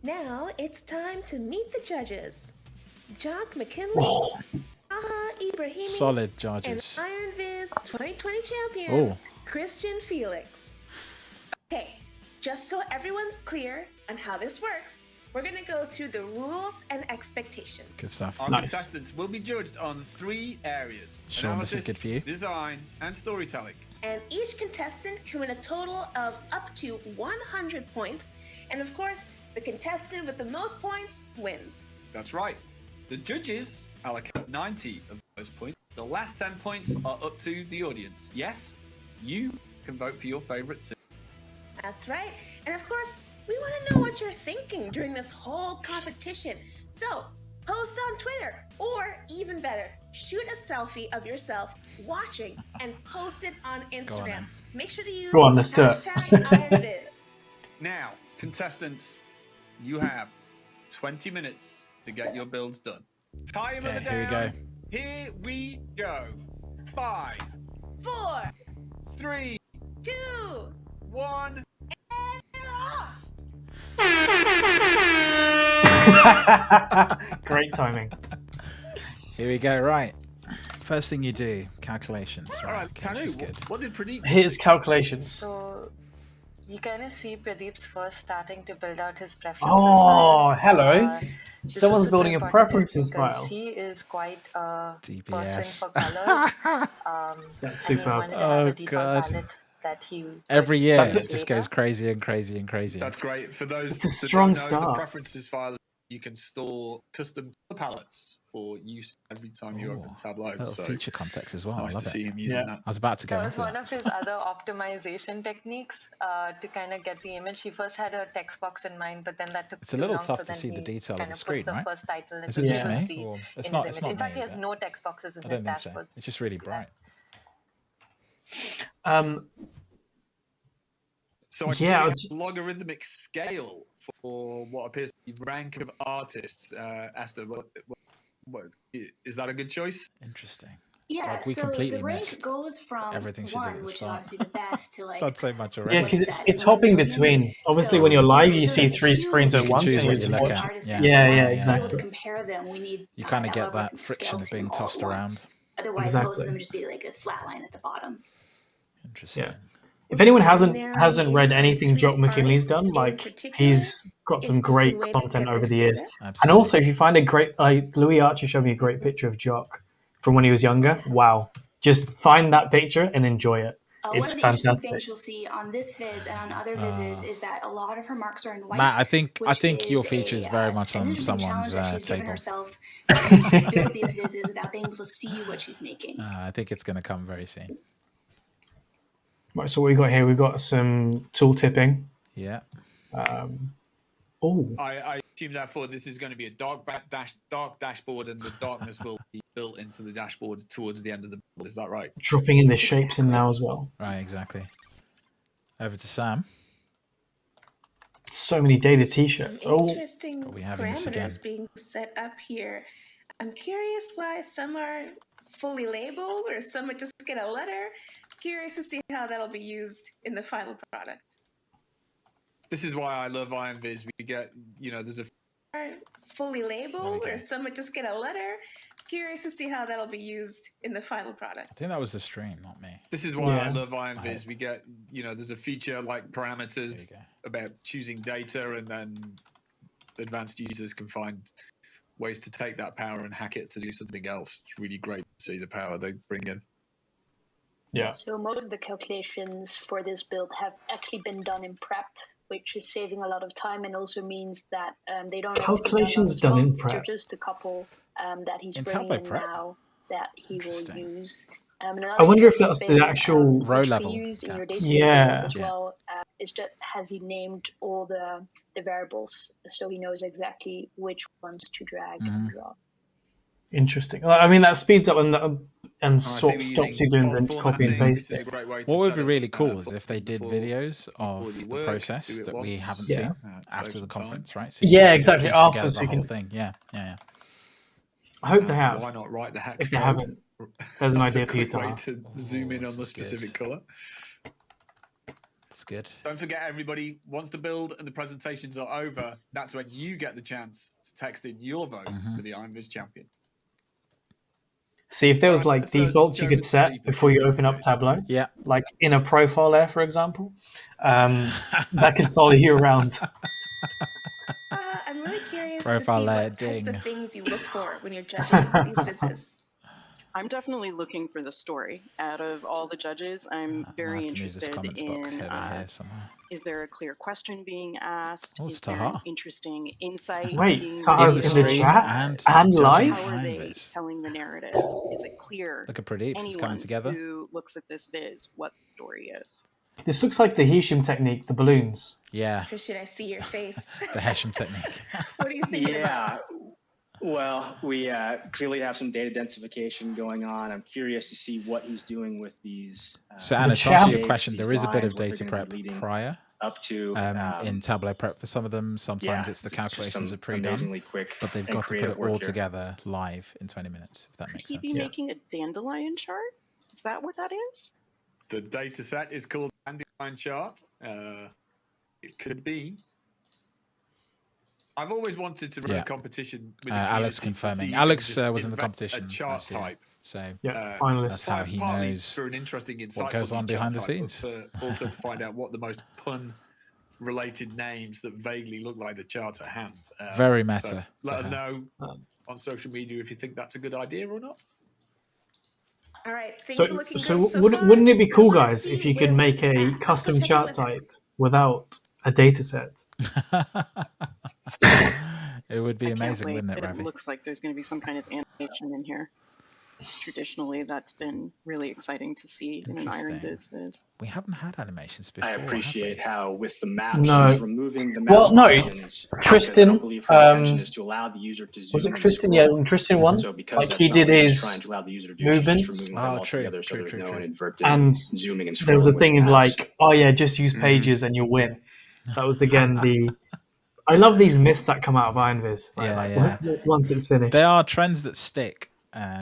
D: Now it's time to meet the judges. Jock McKinley, Aha Ibrahimi,
B: Solid
D: and
B: judges.
D: Iron Viz 2020 champion,
B: Oh.
D: Christian Felix. Okay, just so everyone's clear on how this works, we're going to go through the rules and expectations.
B: Good stuff.
C: Our contestants will be judged on 3 areas:
B: Sean, this is good for you.
C: design, and storytelling.
D: And each contestant can win a total of up to 100 points. And of course, the contestant with the most points wins.
C: That's right. The judges allocate 90 of those points. The last 10 points are up to the audience. Yes, you can vote for your favorite team.
D: That's right. And of course, we want to know what you're thinking during this whole competition. So, post on Twitter, or even better, shoot a selfie of yourself watching and post it on Instagram. Make sure to use
A: Go on, let's do it.
D: hashtag IronViz.
C: Now, contestants, you have 20 minutes to get your builds done. Timer
B: Okay,
C: down.
B: here we go.
C: Here we go. 5,
D: 4,
C: 3,
D: 2,
C: 1.
D: and they're off.
A: Great timing.
B: Here we go. Right. First thing you do, calculations.
C: All right,
B: Okay, this is
C: Tanu,
B: good.
C: what did Pradeep
A: Here's calculations.
K: So you kind of see Pradeep's first starting to build out his preferences.
A: Oh,
K: file.
A: hello.
K: This was
A: Someone's
K: super
A: building a
K: important
A: preferences
K: because
A: file.
K: He is quite a
B: DPS.
K: person for colors.
A: That's
K: and he
A: super.
K: wanted to have
B: Oh,
K: a default
B: God.
K: palette that he
B: Every year
A: That's
B: it just goes crazier and crazier and crazier.
C: That's great. For those
A: It's a
C: that
A: strong
C: don't know, the
A: start.
C: preferences file, you can store custom color palettes for use every time you open Tableau.
B: Little
C: So
B: feature context as well.
C: nice
B: I love
C: to
B: it.
C: see him using
A: Yeah.
C: that.
B: I was about to go
K: That was
B: into
K: one
B: that.
K: of his other optimization techniques to kind of get the image. He first had a text box in mind, but then that took
B: It's a
K: too
B: little
K: long,
B: tough
K: so
B: to
K: then
B: see the
K: he
B: detail of
K: kind
B: the
K: of
B: screen,
K: put the
B: right?
K: first title
B: Is
K: and
B: it just
K: you
A: Yeah.
K: can
B: me?
K: see
B: Or it's
K: in
B: not,
K: his
B: it's
K: image.
B: not
K: In fact,
B: me,
K: he
B: is
K: has
B: it?
K: no text boxes in
B: I
K: his
B: don't think so.
K: dashboards.
B: It's just really bright.
C: So I can
A: Yeah,
C: give
A: it's-
C: a logarithmic scale for what appears to be rank of artists. Asta, what, is that a good choice?
B: Interesting.
L: Yeah,
B: Like, we
L: so
B: completely
L: the rank
B: missed
L: goes from
B: everything she did at
L: 1,
B: the
L: which is
B: start.
L: obviously the best, to
B: It's
L: like
B: done so much already.
A: Yeah,
L: what
A: because
L: is
A: it's
L: that,
A: it's
L: 1
A: hopping
L: million?
A: between. Obviously,
L: So,
A: when you're live, you
L: there's
A: see
L: a
A: 3 screens at
L: huge
A: once,
B: choose
A: and
B: what
A: you're
B: you
A: just
B: look
A: watching.
B: at.
L: artists
B: Yeah.
L: that
A: Yeah,
L: we
A: yeah,
L: want. To be able to
A: exactly.
L: compare them, we need
B: You kind of get
L: algorithm
B: that friction of
L: skeleton
B: being
L: all at
B: tossed around.
L: once. Otherwise, most
A: Exactly.
L: of them would just be like a flat line at the bottom.
B: Interesting.
A: Yeah. If anyone hasn't
D: Narrowing
A: read
D: in on
A: anything
D: 3
A: Jock McKinley's
D: artists
A: done,
D: in
A: like
D: particular,
A: he's got some great
D: interesting way to
A: content
D: get
A: over
D: this
A: the years.
D: data.
A: And
B: Absolutely.
A: also, if you find a great, like Louis Archer showed me a great picture of Jock from when he was younger. Wow, just find that picture and enjoy it.
L: One
A: It's
L: of the interesting
A: fantastic.
L: things you'll see on this viz and on other vizzes is that a lot of her marks are in white.
B: Matt, I think
L: which
B: your
L: is
B: feature is very much
L: an
B: on
L: interesting
B: someone's
L: challenge that she's given
B: table.
L: herself, trying to build these vizzes without being able to see what she's making.
B: I think it's going to come very soon.
A: Right, so what we got here? We've got some tool tipping.
B: Yeah.
A: Oh,
C: I assume therefore this is going to be a dark dashboard, and the darkness will be built into the dashboard towards the end of the build. Is that right?
A: dropping in the shapes in now as well.
B: Right, exactly. Over to Sam.
A: So many data
D: Some
A: t-shirts. Oh,
D: interesting
B: Are we having this again?
D: parameters being set up here. I'm curious why some are fully labeled or some would just get a letter. Curious to see how that'll be used in the final product.
C: This is why I love IronViz. We get, there's a
D: Are fully labeled or some would just get a letter. Curious to see how that'll be used in the final product.
B: I think that was the stream, not me.
C: This is why I
A: Yeah.
C: love IronViz. We get, there's a feature like parameters
B: There you
C: about choosing data, and then advanced users can find ways to take that power and hack it to do something else. It's really great to see the power they bring in.
A: yeah.
M: So most of the calculations for this build have actually been done in prep, which is saving a lot of time and also means that they don't have to be
A: Calculations
M: done
A: done
M: on
A: in
M: the spot.
A: prep.
M: They're just a couple that he's
B: In
M: bringing
B: Tableau
M: in
B: prep?
M: now that he will
B: Interesting.
M: use.
A: I wonder if that's the actual
B: row
M: which
B: level.
M: we use in your
B: Yeah.
M: data
A: Yeah.
M: as
B: Yeah.
M: well. Is just has he named all the variables so he knows exactly which ones to drag and drop.
A: Interesting. I mean, that speeds up, and and stops you doing the copy and paste it.
B: What would be really cool is if they did videos of the process that we haven't seen after the conference, right? So you can sort of
A: exactly.
B: piece
A: After,
B: together
A: so
B: the
A: you
B: whole
A: can.
B: thing. Yeah.
A: I hope they have.
C: Why not write the hex
A: If they
C: code?
A: haven't, there's an
C: That's
A: idea
C: a
A: for you
C: quick
A: to
C: way
A: have.
C: to zoom in on the specific color.
B: It's good.
C: Don't forget, everybody, once the build and the presentations are over, that's when you get the chance to text in your vote for the IronViz champion.
A: See, if there was like defaults you could set before you open up Tableau, like in a profile layer, for example, that could follow you around.
D: I'm really curious
B: Profile
D: to see
B: layer,
D: what types
B: ding.
D: of things you look for when you're judging these vizzes.
N: I'm definitely looking for the story. Out of all the judges, I'm very interested in is there a clear question being asked? Is there an interesting insight?
A: Wait, Taha's in the chat and live?
N: How are they telling the narrative? Is it clear?
B: Look at Pradeep, it's coming together.
N: Who looks at this viz what the story is?
A: This looks like the Hisham technique, the balloons.
B: Yeah.
D: Christian, I see your face.
B: The Hisham technique.
D: What do you think?
O: Yeah. Well, we clearly have some data densification going on. I'm curious to see what he's doing with these.
B: So, Anna, to answer your question, there is a bit of data prep prior
O: up to
B: in Tableau prep for some of them. Sometimes it's the calculations are pre-done, but they've got to put it all together live in 20 minutes, if that makes sense.
N: Could he be making a dandelion chart? Is that what that is?
C: The data set is called dandelion chart. It could be. I've always wanted to run a competition with
B: Alex confirming. Alex was in the competition.
C: A chart type.
B: So
A: that's
B: how he knows
C: for an interesting insight
B: what goes on behind the scenes.
C: Also to find out what the most pun-related names that vaguely look like the charts at hand.
B: Very meta.
C: So let us know on social media if you think that's a good idea or not.
D: All right, things are looking
A: so
D: good so far.
A: wouldn't it be cool, guys, if you could make a custom chart type without a data set?
B: It would be amazing, wouldn't it, Ravi?
N: It looks like there's going to be some kind of animation in here. Traditionally, that's been really exciting to see in an IronViz viz.
B: We haven't had animations before.
O: I appreciate how with the map, she's removing the map.
A: Well, no,
O: Tristan.
A: Was
O: to allow the user to zoom
A: it Tristan? Yeah, when Tristan won,
O: so
A: like he did his movements.
B: True.
A: And
O: zooming and
A: there was a thing in like, oh yeah, just use pages and you'll win. That was again the. I love these myths that come out of IronViz. Once it's finished,
B: there are trends that stick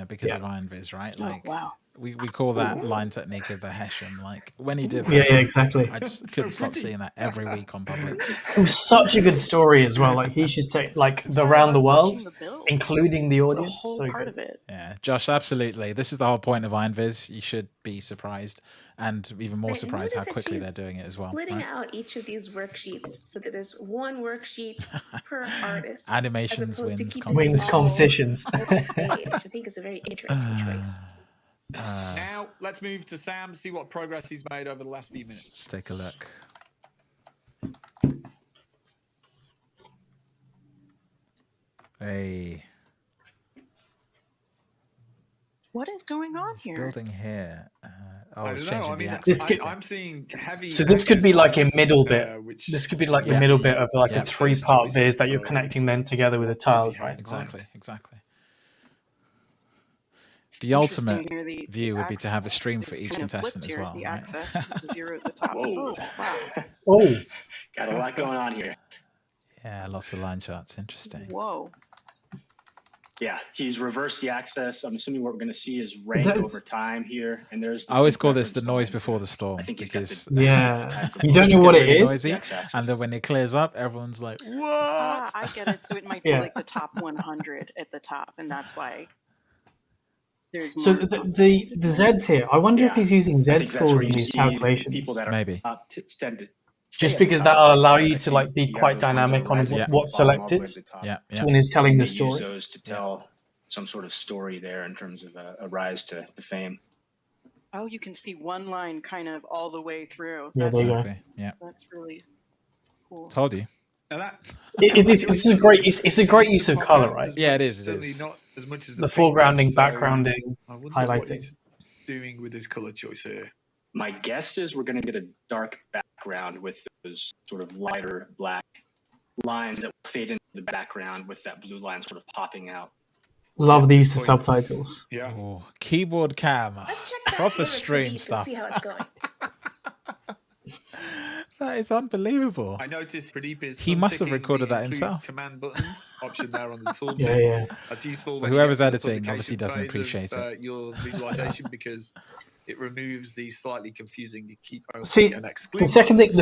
B: because of IronViz, right? Like, we call that line technique of the Hessian. Like when he did that,
A: yeah, exactly.
B: I just couldn't stop seeing that every week on public.
A: It was such a good story as well. Like he should take like around the world, including the audience.
N: It's a whole part of it.
B: Yeah, Josh, absolutely. This is the whole point of IronViz. You should be surprised, and even more surprised how quickly they're doing it as well.
D: Splitting out each of these worksheets so that there's one worksheet per artist.
B: Animations
D: wins
A: competitions.
D: Which I think is a very interesting choice.
C: Now let's move to Sam, see what progress he's made over the last few minutes.
B: Let's take a look. Hey.
N: What is going on here?
B: Building here.
C: I'm seeing heavy.
A: So this could be like a middle bit. This could be like the middle bit of like a 3-part viz that you're connecting then together with the tiles, right?
B: Exactly. The ultimate view would be to have a stream for each contestant as well.
N: The
B: right?
N: access, the 0 at the top.
O: Whoa.
A: Oh,
O: got a lot going on here.
B: Yeah, lots of line charts. Interesting.
N: Whoa.
O: Yeah, he's reversed the access. I'm assuming what we're going to see is rank over time here. And there's.
B: I always call this the noise before the storm.
O: I think
B: because
A: you don't know what it is.
B: Noisy, and then when it clears up, everyone's like, "What?"
N: I get it. So it might be like the top 100 at the top, and that's why.
A: So the Zeds here, I wonder if he's using Z scores in these calculations.
B: Maybe.
A: Just because that'll allow you to like be quite dynamic on what's selected when he's telling the story.
O: Use those to tell some sort of story there in terms of a rise to fame.
N: Oh, you can see one line kind of all the way through.
A: Yeah, there you go.
B: Yeah.
N: That's really cool.
B: Told you.
A: It's a great use of color, right?
B: Yeah, it is. It is.
C: Not as much as
A: the foregrounding, backgrounding,
C: I wonder
A: highlighting.
C: What he's doing with his color choice here.
O: My guess is we're going to get a dark background with those sort of lighter black lines that will fade into the background with that blue line sort of popping out.
A: Love the use of subtitles.
C: Yeah.
B: Oh, keyboard cam.
D: Let's check back
B: Proper
D: in with
B: stream
D: Pradeep
B: stuff.
D: and see how it's going.
B: That is unbelievable.
C: I noticed Pradeep is
B: He must have
C: unticking
B: recorded
C: the
B: that
C: include
B: himself.
C: Command buttons option there on the tooltip.
A: Yeah.
C: That's useful.
B: But
C: When you
B: whoever's
C: get to the
B: editing obviously doesn't
C: publication phase
B: appreciate
C: of, your visualization because it removes the slightly confusing to keep open
A: See,
C: and exclude.
A: the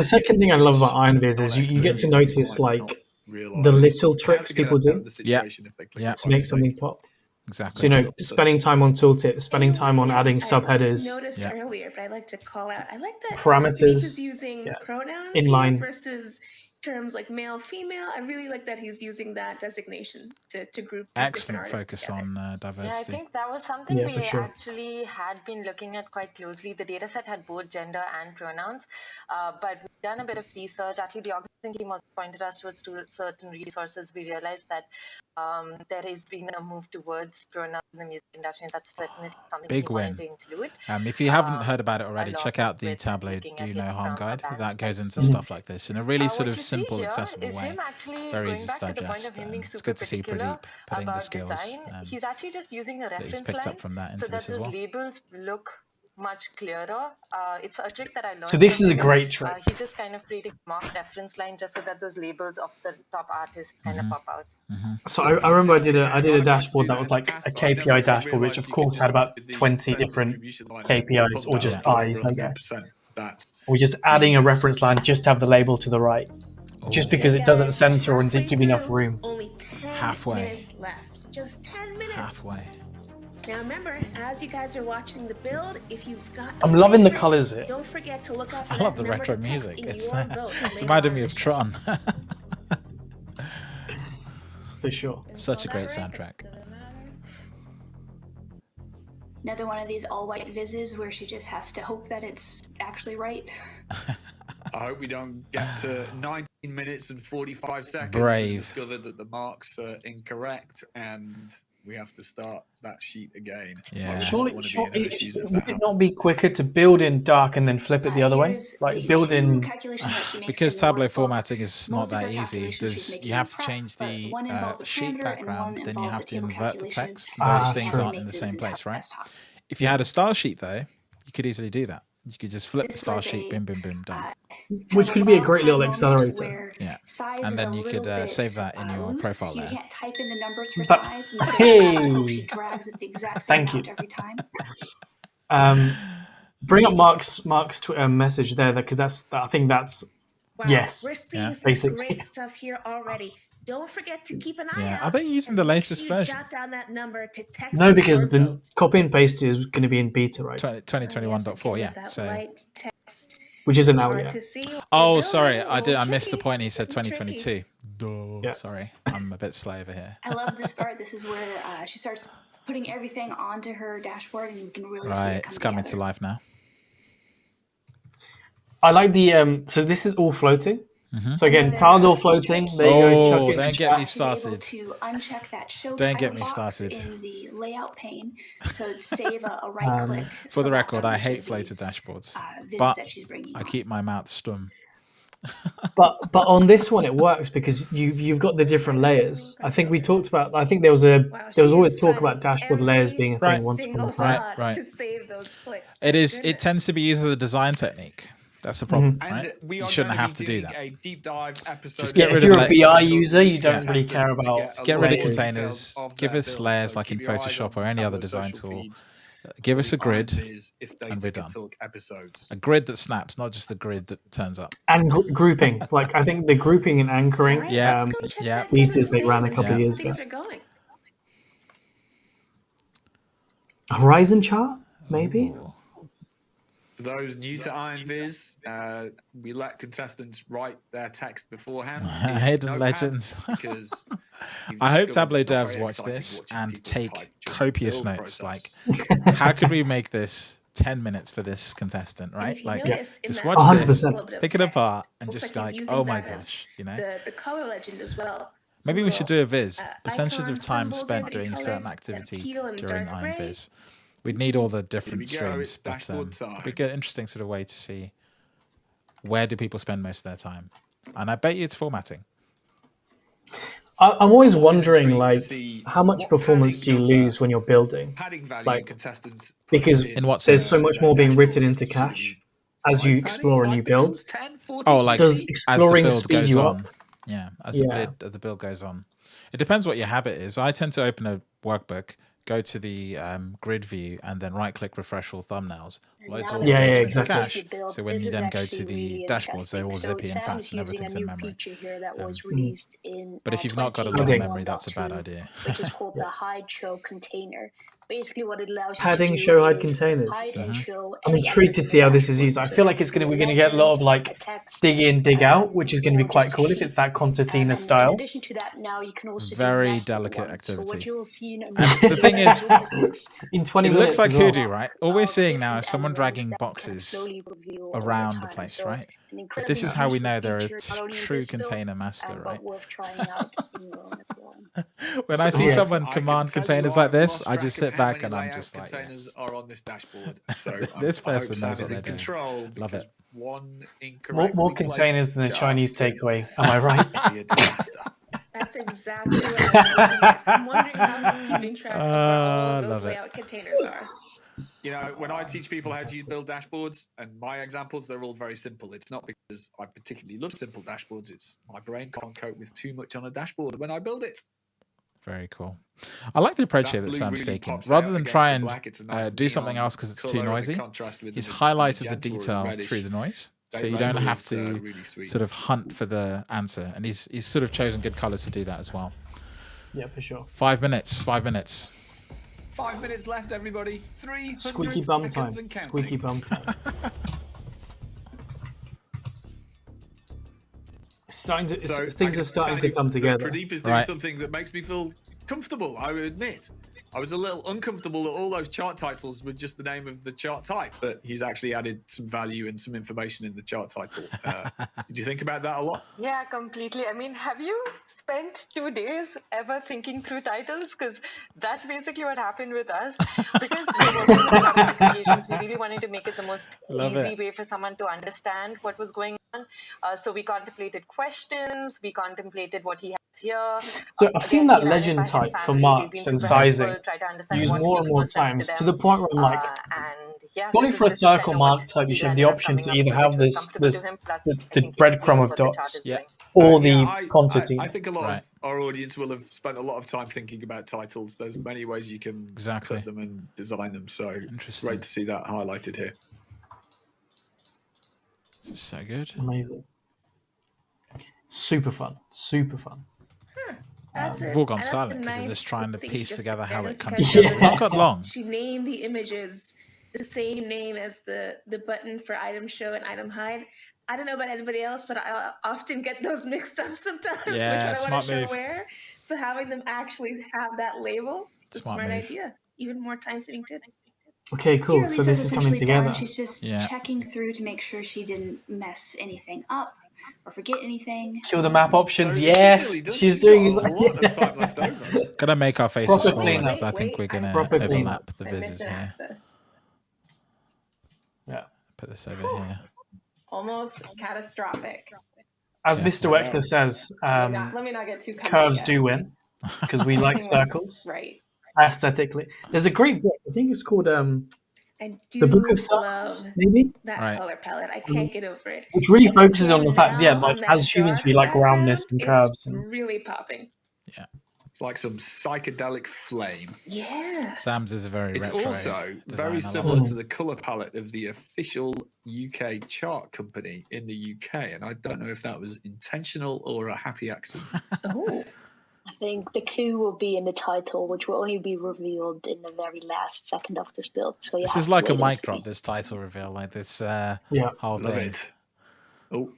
A: second thing I love about IronViz is you get to notice like the little tricks people do to make something pop.
B: Exactly.
A: So, spending time on tooltip, spending time on adding
D: I
A: subheaders,
D: noticed earlier, but I like to call out. I like that
A: parameters,
D: Pradeep is using pronouns
A: inline
D: here versus terms like male, female. I really like that he's using that designation to group.
B: Excellent focus
D: together.
B: on diversity.
K: Yeah, I think that was something
A: Yeah,
K: we
A: for sure.
K: actually had been looking at quite closely. The dataset had both gender and pronouns, but we've done a bit of research. Actually, the organizing team also pointed us towards certain resources. We realized that there has been a move towards pronouns in the music industry, and that's certainly something
B: Big
K: we wanted
B: win.
K: to include.
B: If you haven't heard about it already, check out the Tableau Do No Harm guide. That goes into stuff like this in a really sort of simple, accessible way. Very easy to digest. It's good to see Pradeep putting the skills
K: He's actually just using a
B: that he's
K: reference
B: picked
K: line
B: up from that into
K: so that
B: this as
K: those
B: well.
K: labels look much clearer. It's a trick that I learned.
A: So this
K: from
A: is a
K: him.
A: great trick.
K: He's just kind of creating a marked reference line just so that those labels of the top artist kind of pop out.
A: So I remember I did a dashboard that was like a KPI dashboard, which of course had about 20 different KPIs or just I's, I guess. We're just adding a reference line just to have the label to the right, just because it doesn't center or didn't give you enough room.
D: Only 10
B: Halfway.
D: minutes left. Just 10 minutes.
B: Halfway.
D: Now remember, as you guys are watching the build, if you've got
A: I'm loving the colours here.
D: don't forget to look out for
B: I love
D: that
B: the
D: number
B: retro
D: to text
B: music.
D: in
B: It's
D: your vote
B: it's
D: later
B: reminded
D: on
B: me
D: in
B: of
D: the
B: Tron.
A: For sure.
B: Such a great soundtrack.
L: Another one of these all-white vizzes where she just has to hope that it's actually right.
C: I hope we don't get to 19 minutes and 45 seconds
B: Brave.
C: and discover that the marks are incorrect and we have to start that sheet again.
B: Yeah.
A: Surely, would it not be quicker to build in dark and then flip it the other way? Like build in.
B: Because Tableau formatting is not that easy, because you have to change the sheet background, then you have to invert the text. Those things aren't in the same place, right? If you had a style sheet, though, you could easily do that. You could just flip the style sheet, boom, boom, boom, done.
A: Which could be a great little accelerator.
B: Yeah, and then you could save that in your profile there.
L: You can't type in the numbers for
A: But-
L: size, and so
A: Hey!
L: she drags it the exact same
A: Thank you.
L: amount every time.
A: Bring up Mark's message there because I think that's
D: Wow,
A: yes.
D: we're seeing
B: Yeah.
D: some
A: Basically.
D: great stuff here already. Don't forget to keep an eye
B: Yeah,
D: out.
B: are they using
D: and
B: the
D: make
B: latest
D: sure you
B: version?
D: Jot down that number to text
A: No,
D: in
A: because
D: your
A: the
D: vote.
A: copy and paste is going to be in beta, right?
B: 2021.4, yeah.
D: That
B: So,
D: light text.
A: Which isn't out
D: Hard
A: yet.
D: to see.
B: oh,
D: You're
B: sorry,
D: building,
B: I missed the
D: tricky.
B: point. He said
D: Tricky.
B: 2022.
A: Yeah.
B: Sorry, I'm a bit slow over here.
L: I love this part. This is where she starts putting everything onto her dashboard, and you can really see
B: Right,
L: it come
B: it's coming
L: together.
B: to life now.
A: I like the so this is all floating.
B: Mhm.
A: So again, tiled all floating. There you go.
B: Oh,
A: chuck it
B: don't
A: in
B: get
A: chat.
B: me started.
L: She's able to uncheck that show
B: Don't
L: title
B: get me
L: box
B: started.
L: in the layout pane, so save a right click.
B: For the
L: select
B: record,
L: on
B: I
L: each
B: hate
L: of
B: floated
L: these,
B: dashboards,
L: visits
B: but
L: that she's bringing
B: I
L: on.
B: keep my mouth stum.
A: But on this one it works because you've got the different layers. I think we talked about. I think there was always talk about dashboard layers being a thing once upon a time.
B: Right.
D: To save those clicks.
B: It is. It tends to be used as a design technique. That's the problem, right?
C: We
B: You
C: are
B: shouldn't
C: going
B: have
C: to
B: to
C: be
B: do
C: doing
B: that.
C: a deep dive episode.
B: Just get
A: Yeah,
B: rid
A: if
B: of
A: you're a
B: layers.
A: BI user, you don't really care about.
B: Just get rid of
A: layers.
B: containers. Give us layers like in Photoshop or any other design tool. Give us a grid, and we're done. A grid that snaps, not just the grid that turns up.
A: And grouping. Like I think the grouping and anchoring.
B: Yeah, yeah.
A: Betas they ran a couple of years ago.
D: Things are going.
A: Horizon chart, maybe.
C: For those new to IronViz, we let contestants write their text beforehand. in
B: Hidden
C: Notepad
B: legends.
C: because
B: I hope
C: discovered
B: Tableau
C: it's not
B: devs
C: very
B: watch
C: exciting
B: this
C: watching
B: and
C: people
B: take
C: type during the
B: copious
C: build
B: notes.
C: process.
B: Like, how could we make this 10 minutes for this contestant, right?
D: you
B: Like,
D: notice in
B: just
D: that
B: watch this,
A: 100%.
B: pick it apart, and
D: Looks
B: just
D: like he's
B: like,
D: using
B: oh my
D: that as
B: gosh, you know?
D: The color legend as well.
B: Maybe we should do a viz.
D: Icon
B: Percentages of time
D: symbols
B: spent
D: that
B: doing
D: he
B: certain
D: colored,
B: activity
D: teal and
B: during
D: dark gray.
B: IronViz. We'd need all the different
C: Here we go,
B: streams,
C: it's
B: but
C: dashboard time.
B: it'd be a good, interesting sort of way to see where do people spend most of their time. And I bet you it's formatting.
A: I'm always wondering,
C: intrigued to
A: like,
C: see
A: how much
C: what
A: performance
C: padding
A: do you
C: number,
A: lose when you're building?
C: padding value
A: Like,
C: contestants put
A: because
B: In what
A: there's so
B: sense?
A: much
C: their
A: more being written
C: dashboards.
A: into
C: Should it
A: cache
C: be
A: as you
C: 5 padding,
A: explore a
C: 5
A: new build.
C: pixels, 10, 40,
B: Oh, like
C: 50?
A: Does
B: as the
A: exploring
B: build
A: speed
B: goes
A: you
B: on.
A: up?
B: Yeah, as
A: Yeah.
B: the build goes on. It depends what your habit is. I tend to open a workbook, go to the grid view, and then right-click refresh all thumbnails. Loads all the
A: Yeah,
B: data into
A: exactly.
B: cache. So when you then go to the dashboards, they're all zippy and fast and everything's in memory.
M: Feature here that was released in
B: But if you've not got a lot of
A: 20.
B: memory, that's a bad idea.
M: which is called the hide show container. Basically, what it allows you
A: Padding
M: to do
A: show hide
M: is
A: containers.
M: hide and show
A: I'm
M: any
A: intrigued to
M: element
A: see how
M: of the
A: this is used. I
M: dashboard.
A: feel like we're going to get a lot of like
M: text,
A: dig in, dig out, which is going to be quite cool if it's that concertina
M: in
A: style.
M: addition to that, now you can also
B: Very
M: do nested
B: delicate
M: ones.
B: activity.
M: So what you'll see in a
B: And the thing is,
A: in 20
B: it
A: minutes
B: looks like
A: as well.
B: hoodoo, right? All we're seeing now is someone dragging boxes around the place, right? But this is how we know they're a true container master, right? When I see someone command containers like this, I just sit back and I'm just like,
C: containers are on this dashboard. So
B: this
C: I hope
B: person
C: Sam
B: knows what
C: is in
B: they're doing.
C: control.
B: Love it.
C: One incorrect
A: More containers than the Chinese takeaway. Am I right?
D: That's exactly what I was looking at. I'm wondering how he's keeping track of where all of those layout containers are.
C: You know, when I teach people how to build dashboards, and my examples, they're all very simple. It's not because I particularly love simple dashboards. It's my brain can't cope with too much on a dashboard when I build it.
B: Very cool. I like the approach here that Sam's taking. Rather than try and do something else because it's too noisy, he's highlighted the detail through the noise. So you don't have to sort of hunt for the answer. And he's sort of chosen good colors to do that as well.
A: Yeah, for sure.
B: 5 minutes. 5 minutes.
C: 5 minutes left, everybody. 300
A: Squeaky bum time.
C: seconds and counting.
A: Squeaky bum time. Things are starting to come together.
C: Pradeep is doing something that makes me feel comfortable, I would admit. I was a little uncomfortable that all those chart titles were just the name of the chart type, but he's actually added some value and some information in the chart title. Did you think about that a lot?
K: Yeah, completely. I mean, have you spent 2 days ever thinking through titles? Because that's basically what happened with us. Because we were working with a lot of applications, we really wanted to make it the most easy way for someone to understand what was going on. So we contemplated questions, we contemplated what he has here.
A: So I've seen that legend type for marks and sizing used more and more times to the point where I'm like, only for a circle mark type, you should have the option to either have the breadcrumb of dots or the concertina.
C: I think a lot of our audience will have spent a lot of time thinking about titles. There's many ways you can cut them and design them. So it's great to see that highlighted here.
B: This is so good.
A: Amazing. Super fun. Super fun.
D: That's it.
B: We've all gone
D: And
B: silent
D: that's
B: because
D: a
B: we're
D: nice
B: just trying to
D: thing
B: piece
D: just
B: together how it comes
D: because
B: together. It's not got long.
D: She named the images the same name as the button for item show and item hide. I don't know about anybody else, but I often get those mixed up sometimes.
B: Yeah,
D: which one I want
B: smart
D: to show
B: move.
D: where. So having them actually have that label is a
B: Smart
D: smart
B: move.
D: idea. Even more time-saving tips.
A: Okay, cool.
L: Here,
A: So
L: Lisa's
A: this is coming
L: essentially done.
A: together.
L: She's just
B: Yeah.
L: checking through to make sure she didn't mess anything up or forget anything.
A: Kill the map options.
C: So
A: Yes, she's doing.
C: got a lot of time left over.
B: Gotta make our faces
A: Proper
B: smaller
A: cleanup.
B: because I think we're gonna
A: Proper
B: overlap
A: cleanup.
B: the
D: I
B: vizzes
D: missed an
B: here.
D: access.
A: Yeah.
B: Put this over here.
G: Almost catastrophic.
A: As Mr. Wexler says,
G: let me not get too comfy
A: curves
G: yet.
A: do win because we like circles
G: Right.
A: aesthetically. There's a great book. I think it's called
D: I do
A: The Book of
D: love
A: Circles, maybe,
D: that color palette. I can't get over it.
A: which really
D: And
A: focuses on
D: again,
A: the fact,
D: now
A: like
D: on that
A: as humans, we
D: dark
A: like roundness and
D: background,
A: curves.
D: it's
A: And
D: really popping.
C: It's like some psychedelic flame.
D: Yeah.
B: Sam's is a very
C: It's
B: retro
C: also
B: design.
C: very
B: I love
C: similar
B: it.
C: to the color palette of the official UK chart company in the UK, and I don't know if that was intentional or a happy accident.
D: Oh.
M: I think the clue will be in the title, which will only be revealed in the very last second of this build. So
B: This is like a mic drop, this title reveal, like this whole
C: Love
B: thing.
C: it. Oh,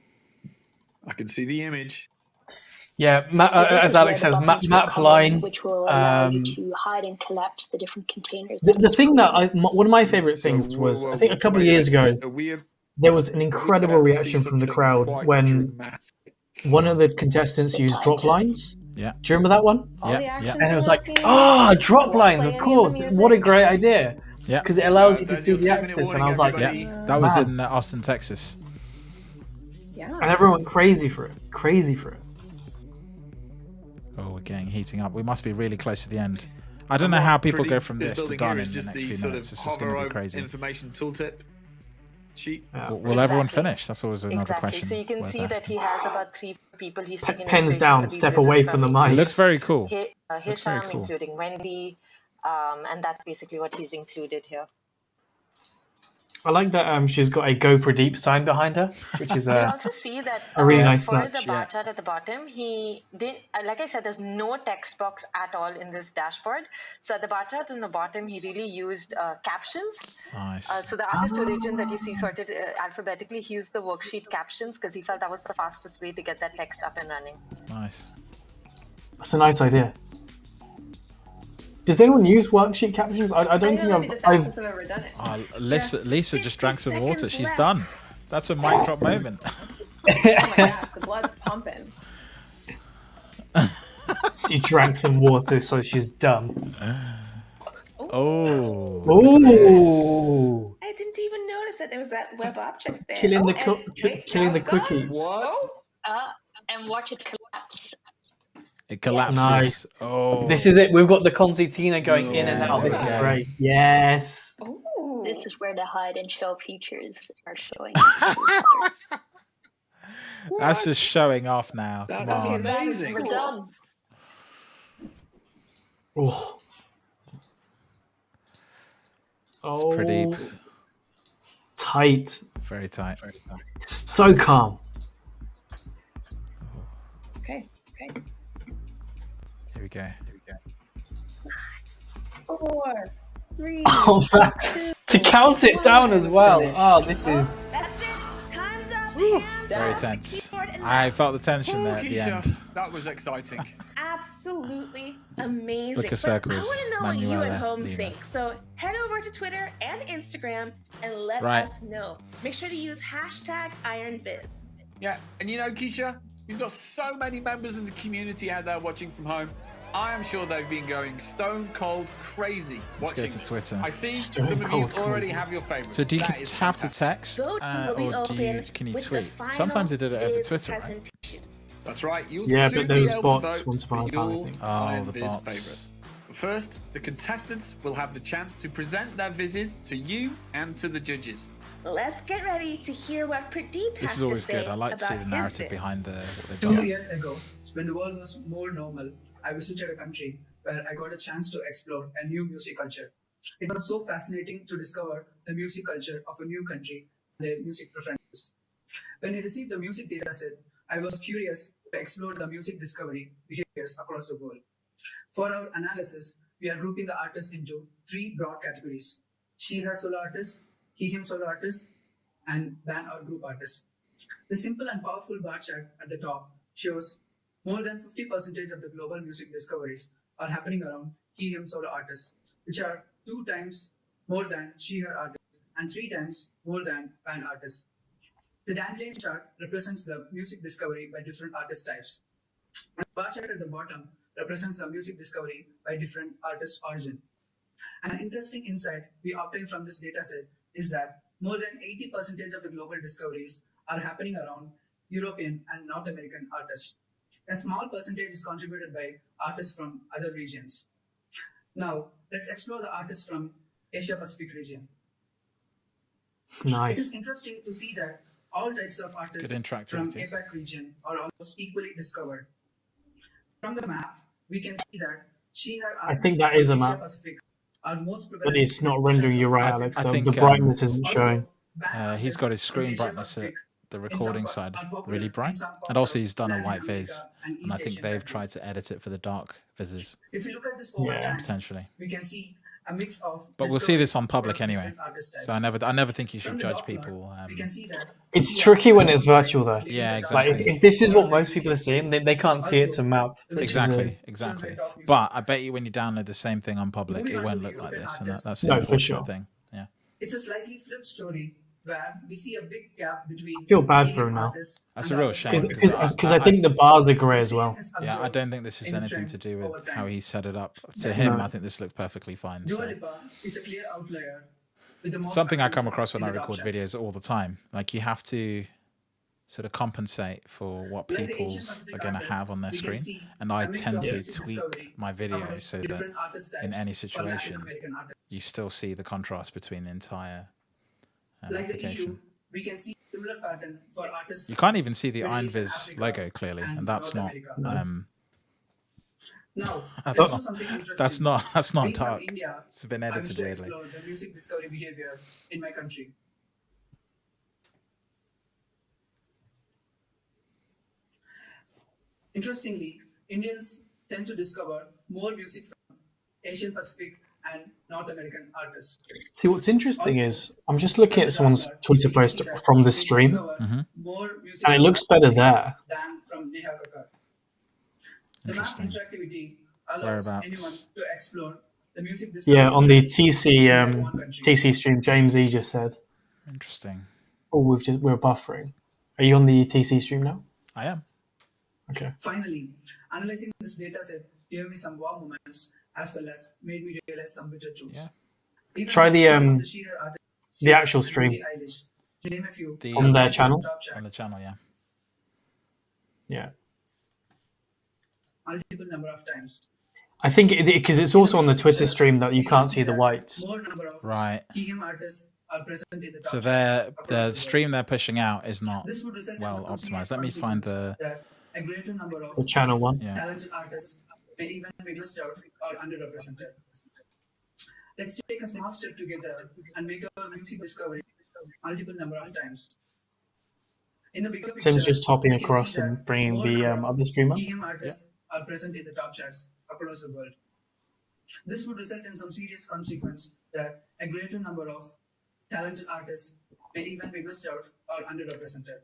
C: I can see the image.
A: yeah,
M: So this
A: as
M: is
A: Alex
M: where
A: says,
M: the
A: map
M: buttons will come in,
A: line.
M: which will allow you to hide and collapse the different containers.
A: The thing that one of my favorite things was, I think a couple of years ago, there was an incredible reaction from the crowd when one of the contestants used drop lines.
B: Yeah.
A: Do you remember that one?
G: All the actions
A: And it was
G: are
A: like,
G: working.
A: drop
G: Won't
A: lines,
G: play
A: of
G: any
A: course.
G: the
A: What a
G: music.
A: great idea.
B: Yeah.
A: Because it allows you to
C: That's
A: see
C: your
A: the
C: 2-minute
A: axis. And I was
C: warning,
A: like,
C: everybody.
B: That was
A: wow.
B: in Austin, Texas.
G: Yeah.
A: And everyone went crazy for it. Crazy for it.
B: Oh, we're getting heating up. We must be really close to the end. I don't know how people go from this to done in the next few minutes. This is going to be crazy.
C: Information tooltip sheet.
B: Will everyone finish? That's always another question.
K: So you can see that he has about 3 people he's taking
A: Pens
K: inspiration
A: down,
K: for these
A: step
K: visits
A: away from the mic.
B: It looks very cool.
K: Hisham, including Wendy, and that's basically what he's included here.
A: I like that she's got a Go Pradeep sign behind her, which is
K: You also see that
A: a really nice
K: for
A: touch.
K: the bar chart at the bottom, he did, like I said, there's no text box at all in this dashboard. So at the bar chart on the bottom, he really used captions.
B: Nice.
K: So the artist origin that you see sorted alphabetically, he used the worksheet captions because he felt that was the fastest way to get that text up and running.
B: Nice.
A: That's a nice idea. Does anyone use worksheet captions? I don't think
G: I've ever done it.
B: Lisa just drank some water. She's done. That's a mic drop moment.
G: Oh my gosh, the blood's pumping.
A: She drank some water, so she's done.
B: Oh.
A: Ooh.
D: I didn't even notice that there was that web object there.
A: Killing the
D: killing
A: the cookies.
M: And watch it collapse.
B: It collapses.
A: Nice.
B: Oh.
A: This is it. We've got the concertina going in and out. This is great. Yes.
D: Ooh.
M: This is where the hide and show features are showing.
B: That's just showing off now. Come on.
C: Amazing.
M: We're done.
A: Oh.
B: It's pretty
A: tight.
B: Very tight.
A: So calm.
D: Okay.
B: Here we go.
D: 4, 3.
A: Oh, man. To count it down as well. Oh, this is.
D: That's it. Time's up.
B: Very tense. I felt the tension there at the
C: Keisha,
B: end.
C: that was exciting.
D: Absolutely amazing.
B: Look at
D: But
B: circles,
D: I want to know what you
B: Manuela
D: at home
B: Lima.
D: think. So head over to Twitter and Instagram and let
B: Right.
D: us know. Make sure to use #IronViz.
C: Yeah, and you know, Keisha, you've got so many members of the community out there watching from home. I am sure they've been going stone cold crazy
B: Let's go
C: watching
B: to
C: this.
B: Twitter.
C: I see
A: Stone
C: some of you
A: cold
C: already
A: crazy.
C: have your favorites.
B: So do you
C: That is
B: have to
C: fantastic.
B: text
D: Voting will be
B: or
D: open
B: can you
D: with
B: tweet?
D: the final
B: Sometimes they did it over
D: Viz
B: Twitter, right?
D: presentation.
C: That's right. You'll
A: Yeah,
C: soon
A: but those
C: be able
A: bots
C: to vote
A: once upon a
C: for
A: time, I
C: your
A: think.
B: Oh,
C: Iron
B: the
C: Viz
B: bots.
C: favorite. But first, the contestants will have the chance to present their Vizes to you and to the judges.
D: Let's get ready to hear what Pradeep has
B: This is
D: to
B: always
D: say
B: good. I like to see
D: about
B: the
D: his
B: narrative
D: Viz.
B: behind what they've
F: 2
B: done.
F: years ago, when the world was more normal, I visited a country where I got a chance to explore a new music culture. It was so fascinating to discover the music culture of a new country and their music preferences. When I received the music dataset, I was curious to explore the music discovery behaviors across the world. For our analysis, we are grouping the artists into 3 broad categories: she, her solo artists, he, him solo artists, and band or group artists. The simple and powerful bar chart at the top shows more than 50% of the global music discoveries are happening around he, him solo artists, which are 2 times more than she, her artists, and 3 times more than band artists. The dandelion chart represents the music discovery by different artist types. And the bar chart at the bottom represents the music discovery by different artist origin. An interesting insight we obtained from this dataset is that more than 80% of the global discoveries are happening around European and North American artists. A small percentage is contributed by artists from other regions. Now, let's explore the artists from Asia Pacific region. It
A: Nice.
F: is interesting to see that all types of artists
B: Good
F: from
B: interactivity.
F: APAC region are almost equally discovered. From the map, we can see that she, her
A: I
F: artists
A: think that is a
F: from
A: map.
F: Asia Pacific are most
A: But
F: prevalent
A: it's not
F: in
A: rendering you right,
B: I
A: Alex.
B: think,
A: The brightness isn't
F: Also,
A: showing.
F: band
B: He's got his
F: artists
B: screen
F: from Asia
B: brightness at
F: Pacific
B: the
F: in
B: recording
F: some
B: side
F: are popular
B: really
F: in
B: bright.
F: some
B: And
F: parts
B: also
F: of
B: he's done a
F: Latin
B: white
F: America
B: viz.
F: and
B: And I
F: East
B: think
F: Asian
B: they've
F: countries.
B: tried to edit it for the dark vizzes,
F: If you look at this over
A: Yeah.
F: time,
B: potentially.
F: we can see a mix of.
B: But we'll see this on
F: discoveries
B: public
F: across
B: anyway.
F: different artist types.
B: So I never think you
F: From
B: should
F: the
B: judge
F: top plot,
B: people.
F: we can see that
A: It's
F: we are
A: tricky when it's virtual, though.
B: Yeah,
F: leading the
A: Like,
B: exactly.
A: if this is what most people are seeing, they can't see it to map. Which
B: Exactly,
A: Is
B: exactly.
F: Shows the top music
B: But I
F: artists.
B: bet you when you download the same thing on public,
F: Moving
B: it
F: on
B: won't
F: to
B: look like
F: European
B: this, and
F: artists.
B: that's the
A: No, for
B: unfortunate
A: sure.
B: thing. Yeah.
F: It's a slightly flipped story where we see a big gap between.
A: I feel bad
F: leading
A: for him now.
F: artists
B: That's
F: and
B: a real
F: others.
B: shame,
A: because I think the bars are grey as well.
B: Yeah, I don't think this is
F: in
B: anything
F: trend
B: to do
F: over
B: with
F: time.
B: how he set it up. To
F: No.
B: him, I think this looked perfectly fine.
F: Dua
B: So.
F: Lipa is a clear outlier with the most
B: Something I come
F: actresses
B: across when
F: in
B: I
F: the top
B: record
F: charts.
B: videos all the time. Like you have to sort of compensate for what people's are going to have on their screen. And I tend to tweak my videos so that in any situation, you still see the contrast between the entire application.
F: We can see similar pattern for artists.
B: You can't even see the IronViz logo clearly, and that's not.
F: Now,
B: that's not dark.
F: India,
B: It's been edited weirdly.
F: The music discovery behavior in my country. Interestingly, Indians tend to discover more music from Asian Pacific and North American artists.
A: See, what's interesting is I'm just looking at someone's Twitter post from the stream, and it looks better there.
F: Than from Neha Kakkar. The map interactivity allows anyone to explore the music discovery.
A: Yeah, on the TC stream, James E just said.
B: Interesting.
A: Oh, we're buffering. Are you on the TC stream now?
B: I am.
A: Okay.
F: Finally, analyzing this data set gave me some wow moments as well as made me realize some bitter truths.
A: Yeah. Try the actual stream on their channel.
B: On the channel, yeah.
A: Yeah.
F: Multiple number of times.
A: I think because it's also on the Twitter stream that you can't see the whites.
B: Right.
F: Artists are present in the top
B: so the stream they're pushing out is not well optimized. Let me find the
F: greater number of
A: channel one.
F: Talented artists may even be missed out or underrepresented. Let's take a small step together and make our music discovery multiple number of times. In the bigger picture,
A: Tim's just hopping across and bringing the other streamer.
F: Artists are present in the top charts across the world. This would result in some serious consequence that a greater number of talented artists may even be missed out or underrepresented.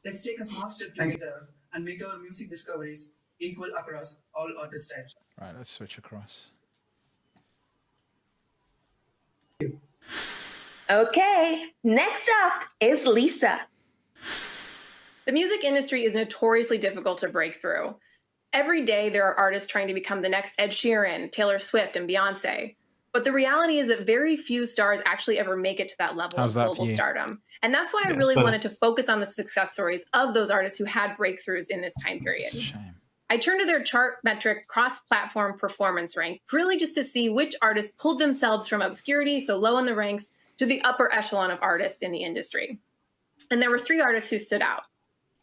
F: Let's take a small step together and make our music discoveries equal across all artist types.
B: Right, let's switch across.
D: Okay, next up is Lisa.
G: The music industry is notoriously difficult to break through. Every day there are artists trying to become the next Ed Sheeran, Taylor Swift, and Beyonce. But the reality is that very few stars actually ever make it to that level of global stardom. And that's why I really wanted to focus on the success stories of those artists who had breakthroughs in this time period.
B: It's a shame.
G: I turned to their chart metric cross-platform performance rank, really just to see which artists pulled themselves from obscurity, so low in the ranks, to the upper echelon of artists in the industry. And there were 3 artists who stood out.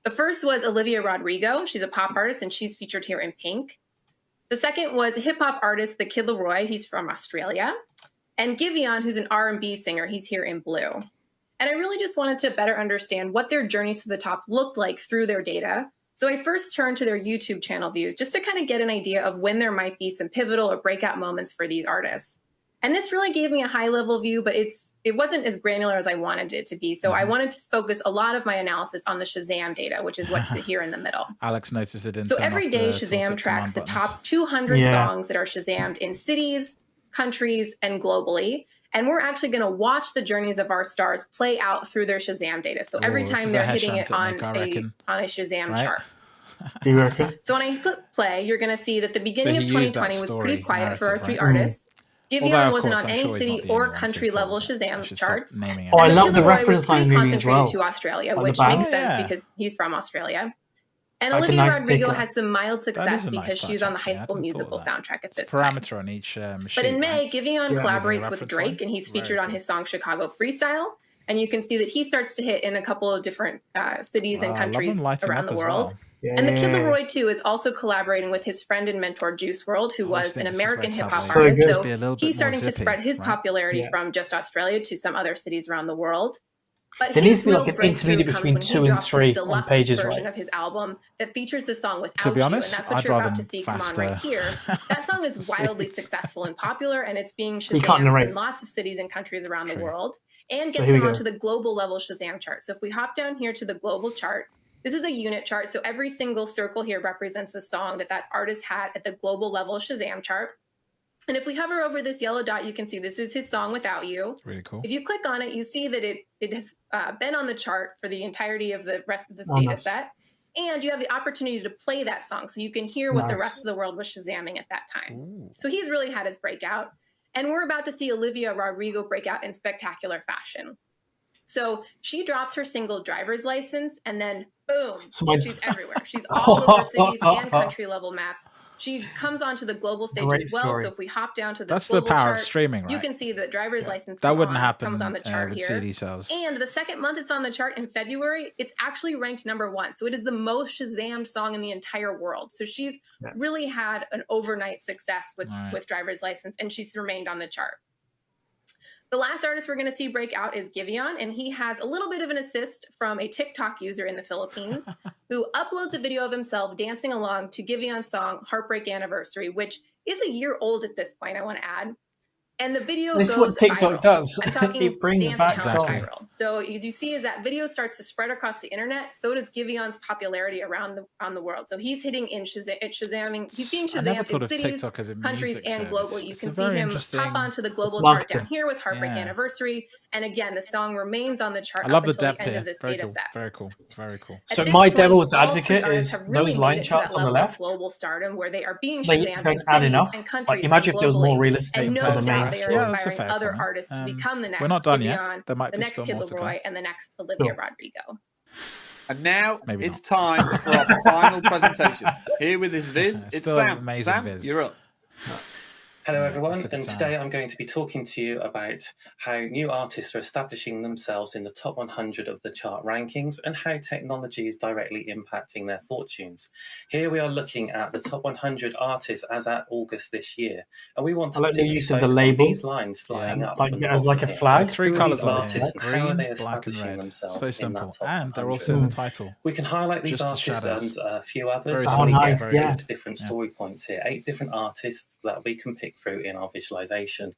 G: The first was Olivia Rodrigo. She's a pop artist, and she's featured here in pink. The second was hip-hop artist, the Kid Laroi. He's from Australia. And Giveon, who's an R&B singer. He's here in blue. And I really just wanted to better understand what their journeys to the top looked like through their data. So I first turned to their YouTube channel views just to kind of get an idea of when there might be some pivotal or breakout moments for these artists. And this really gave me a high-level view, but it wasn't as granular as I wanted it to be. So I wanted to focus a lot of my analysis on the Shazam data, which is what's here in the middle.
B: Alex noticed it didn't.
G: So every day, Shazam tracks the top 200 songs that are Shazammed in cities, countries, and globally. And we're actually going to watch the journeys of our stars play out through their Shazam data. So every time they're hitting it on a Shazam chart. So when I click play, you're going to see that the beginning of 2020 was pretty quiet for our 3 artists. Giveon wasn't on any city or country level Shazam charts.
A: Oh, I love the reference
G: line
A: naming as well.
G: To Australia, which makes sense because he's from Australia. And Olivia Rodrigo has some mild success because she's on the High School Musical soundtrack at this time.
B: Parameter on each machine.
G: But in May, Giveon collaborates with Drake, and he's featured on his song Chicago Freestyle. And you can see that he starts to hit in a couple of different cities and countries around the world. And the Kid Laroi, too, is also collaborating with his friend and mentor Juice WRLD, who was an American hip-hop artist. So he's starting to spread his popularity from just Australia to some other cities around the world. But
A: there needs to be like an
G: breakthrough
A: intermediate
G: comes
A: between
G: when he
A: 2 and
G: drops
A: 3
G: his
A: on
G: deluxe
A: pages,
G: version
A: right?
G: of his album that features the song Without
B: To be honest,
G: You, and that's what
B: I'd
G: you're
B: rather
G: about to see
B: faster.
G: come on right here. That song is wildly successful and popular, and it's being
A: can't
G: Shazammed
A: narrate.
G: in lots of cities and countries around the world, and
A: So
G: gets
A: here we
G: them
A: go.
G: onto the global level Shazam chart. So if we hop down here to the global chart, this is a unit chart. So every single circle here represents a song that artist had at the global level Shazam chart. And if we hover over this yellow dot, you can see this is his song Without You.
B: Really cool.
G: If you click on it, you see that it has been on the chart for the entirety of the rest of this data set. And you have the opportunity to play that song so you can hear what the rest of the world was Shazamming at that time.
B: Ooh.
G: So he's really had his breakout. And we're about to see Olivia Rodrigo break out in spectacular fashion. So she drops her single Driver's License, and then boom, she's everywhere. She's all over cities and country level maps. She comes onto the global stage
A: Great
G: as well.
A: story.
G: So if we hop down to
B: That's
G: global
B: the power
G: chart,
B: of streaming, right?
G: you can see that Driver's License
B: that wouldn't happen
G: comes on the chart
B: with
G: here.
B: CD sales.
G: And the second month it's on the chart in February, it's actually ranked #1. So it is the most Shazammed song in the entire world. So she's really had an overnight success with Driver's License, and she's remained on the chart. The last artist we're going to see break out is Giveon, and he has a little bit of an assist from a TikTok user in the Philippines who uploads a video of himself dancing along to Giveon's song Heartbreak Anniversary, which is a year old at this point, I want to add. And the video
A: This is
G: goes
A: what TikTok
G: viral.
A: does.
G: I'm talking
A: It brings
G: dance
A: back
G: challenge
A: songs.
G: viral. So as you see, as that video starts to spread across the internet, so does Giveon's popularity around the world. So he's hitting in Shazamming. He's being Shazammed in cities, countries, and globally. You can see him pop onto the global chart down here with Heartbreak Anniversary. And again, the song remains on the chart
B: I love
G: up
B: the
G: until
B: depth
G: the end
B: here.
G: of this
B: Very
G: data
B: cool.
G: set.
B: Very cool. Very cool.
A: So my devil's advocate is
G: really
A: those line charts on the left.
G: Global stardom where they are being
A: They
G: Shazammed
A: don't
G: in
A: add
G: cities
A: enough.
G: and countries
A: Like, imagine if there was more real estate
G: and
A: for
G: no
A: the
G: doubt
A: main
G: they
A: story.
G: are inspiring other artists to become the next
B: We're not done yet.
G: Giveon,
B: There might
G: the
B: be
G: next
B: still
G: Kid
B: more to
G: Leroy,
B: come.
G: and the next Olivia Rodrigo.
C: And now it's time for our final presentation. Here with his Viz, it's
B: Still
C: Sam.
B: amazing
C: Sam,
B: Viz.
C: you're up.
P: Hello everyone,
B: That's a good
P: and
B: time.
P: today I'm going to be talking to you about how new artists are establishing themselves in the top 100 of the chart rankings and how technology is directly impacting their fortunes. Here we are looking at the top 100 artists as at August this year, and we want to
A: I like the
P: particularly
A: use of the
P: focus on
A: label.
P: these lines flying up
A: Like
P: from the
A: as like a
P: bottom
A: flag.
P: here.
B: Three
P: Who are
B: colours
P: these
B: on
P: artists
B: here:
P: and how are
B: green,
P: they
B: black, and
P: establishing
B: red.
P: themselves
B: So
P: in
B: simple,
P: that top
B: and they're
P: 100?
B: also in the title.
P: We can highlight these
B: Just the
P: artists
B: shadows.
P: and a few others.
B: Very
P: and
B: simple,
P: we
A: nice,
P: get
A: yeah.
P: 8 different story points here, 8 different artists that we can pick through in our visualization.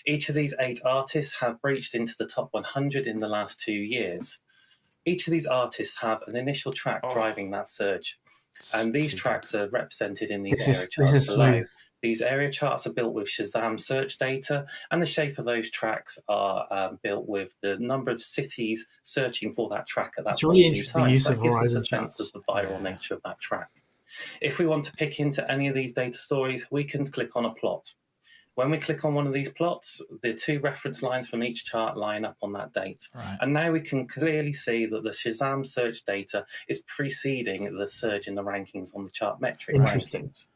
P: Each of these 8 artists have breached into the top 100 in the last 2 years. Each of these artists have an initial track driving that surge, and these tracks are represented in these area charts below.
A: smooth.
P: These area charts are built with Shazam search data, and the shape of those tracks are built with the number of cities searching for that track at that
A: It's a really
P: point in
A: interesting
P: time.
A: use
P: So
A: of
P: that gives us a
A: horizon
P: sense
A: charts.
P: of the viral nature of that track. If we want to pick into any of these data stories, we can click on a plot. When we click on one of these plots, the 2 reference lines from each chart line up on that date.
B: Right.
P: And now we can clearly see that the Shazam search data is preceding the surge in the rankings on the chart metric
A: Interesting.
P: rankings.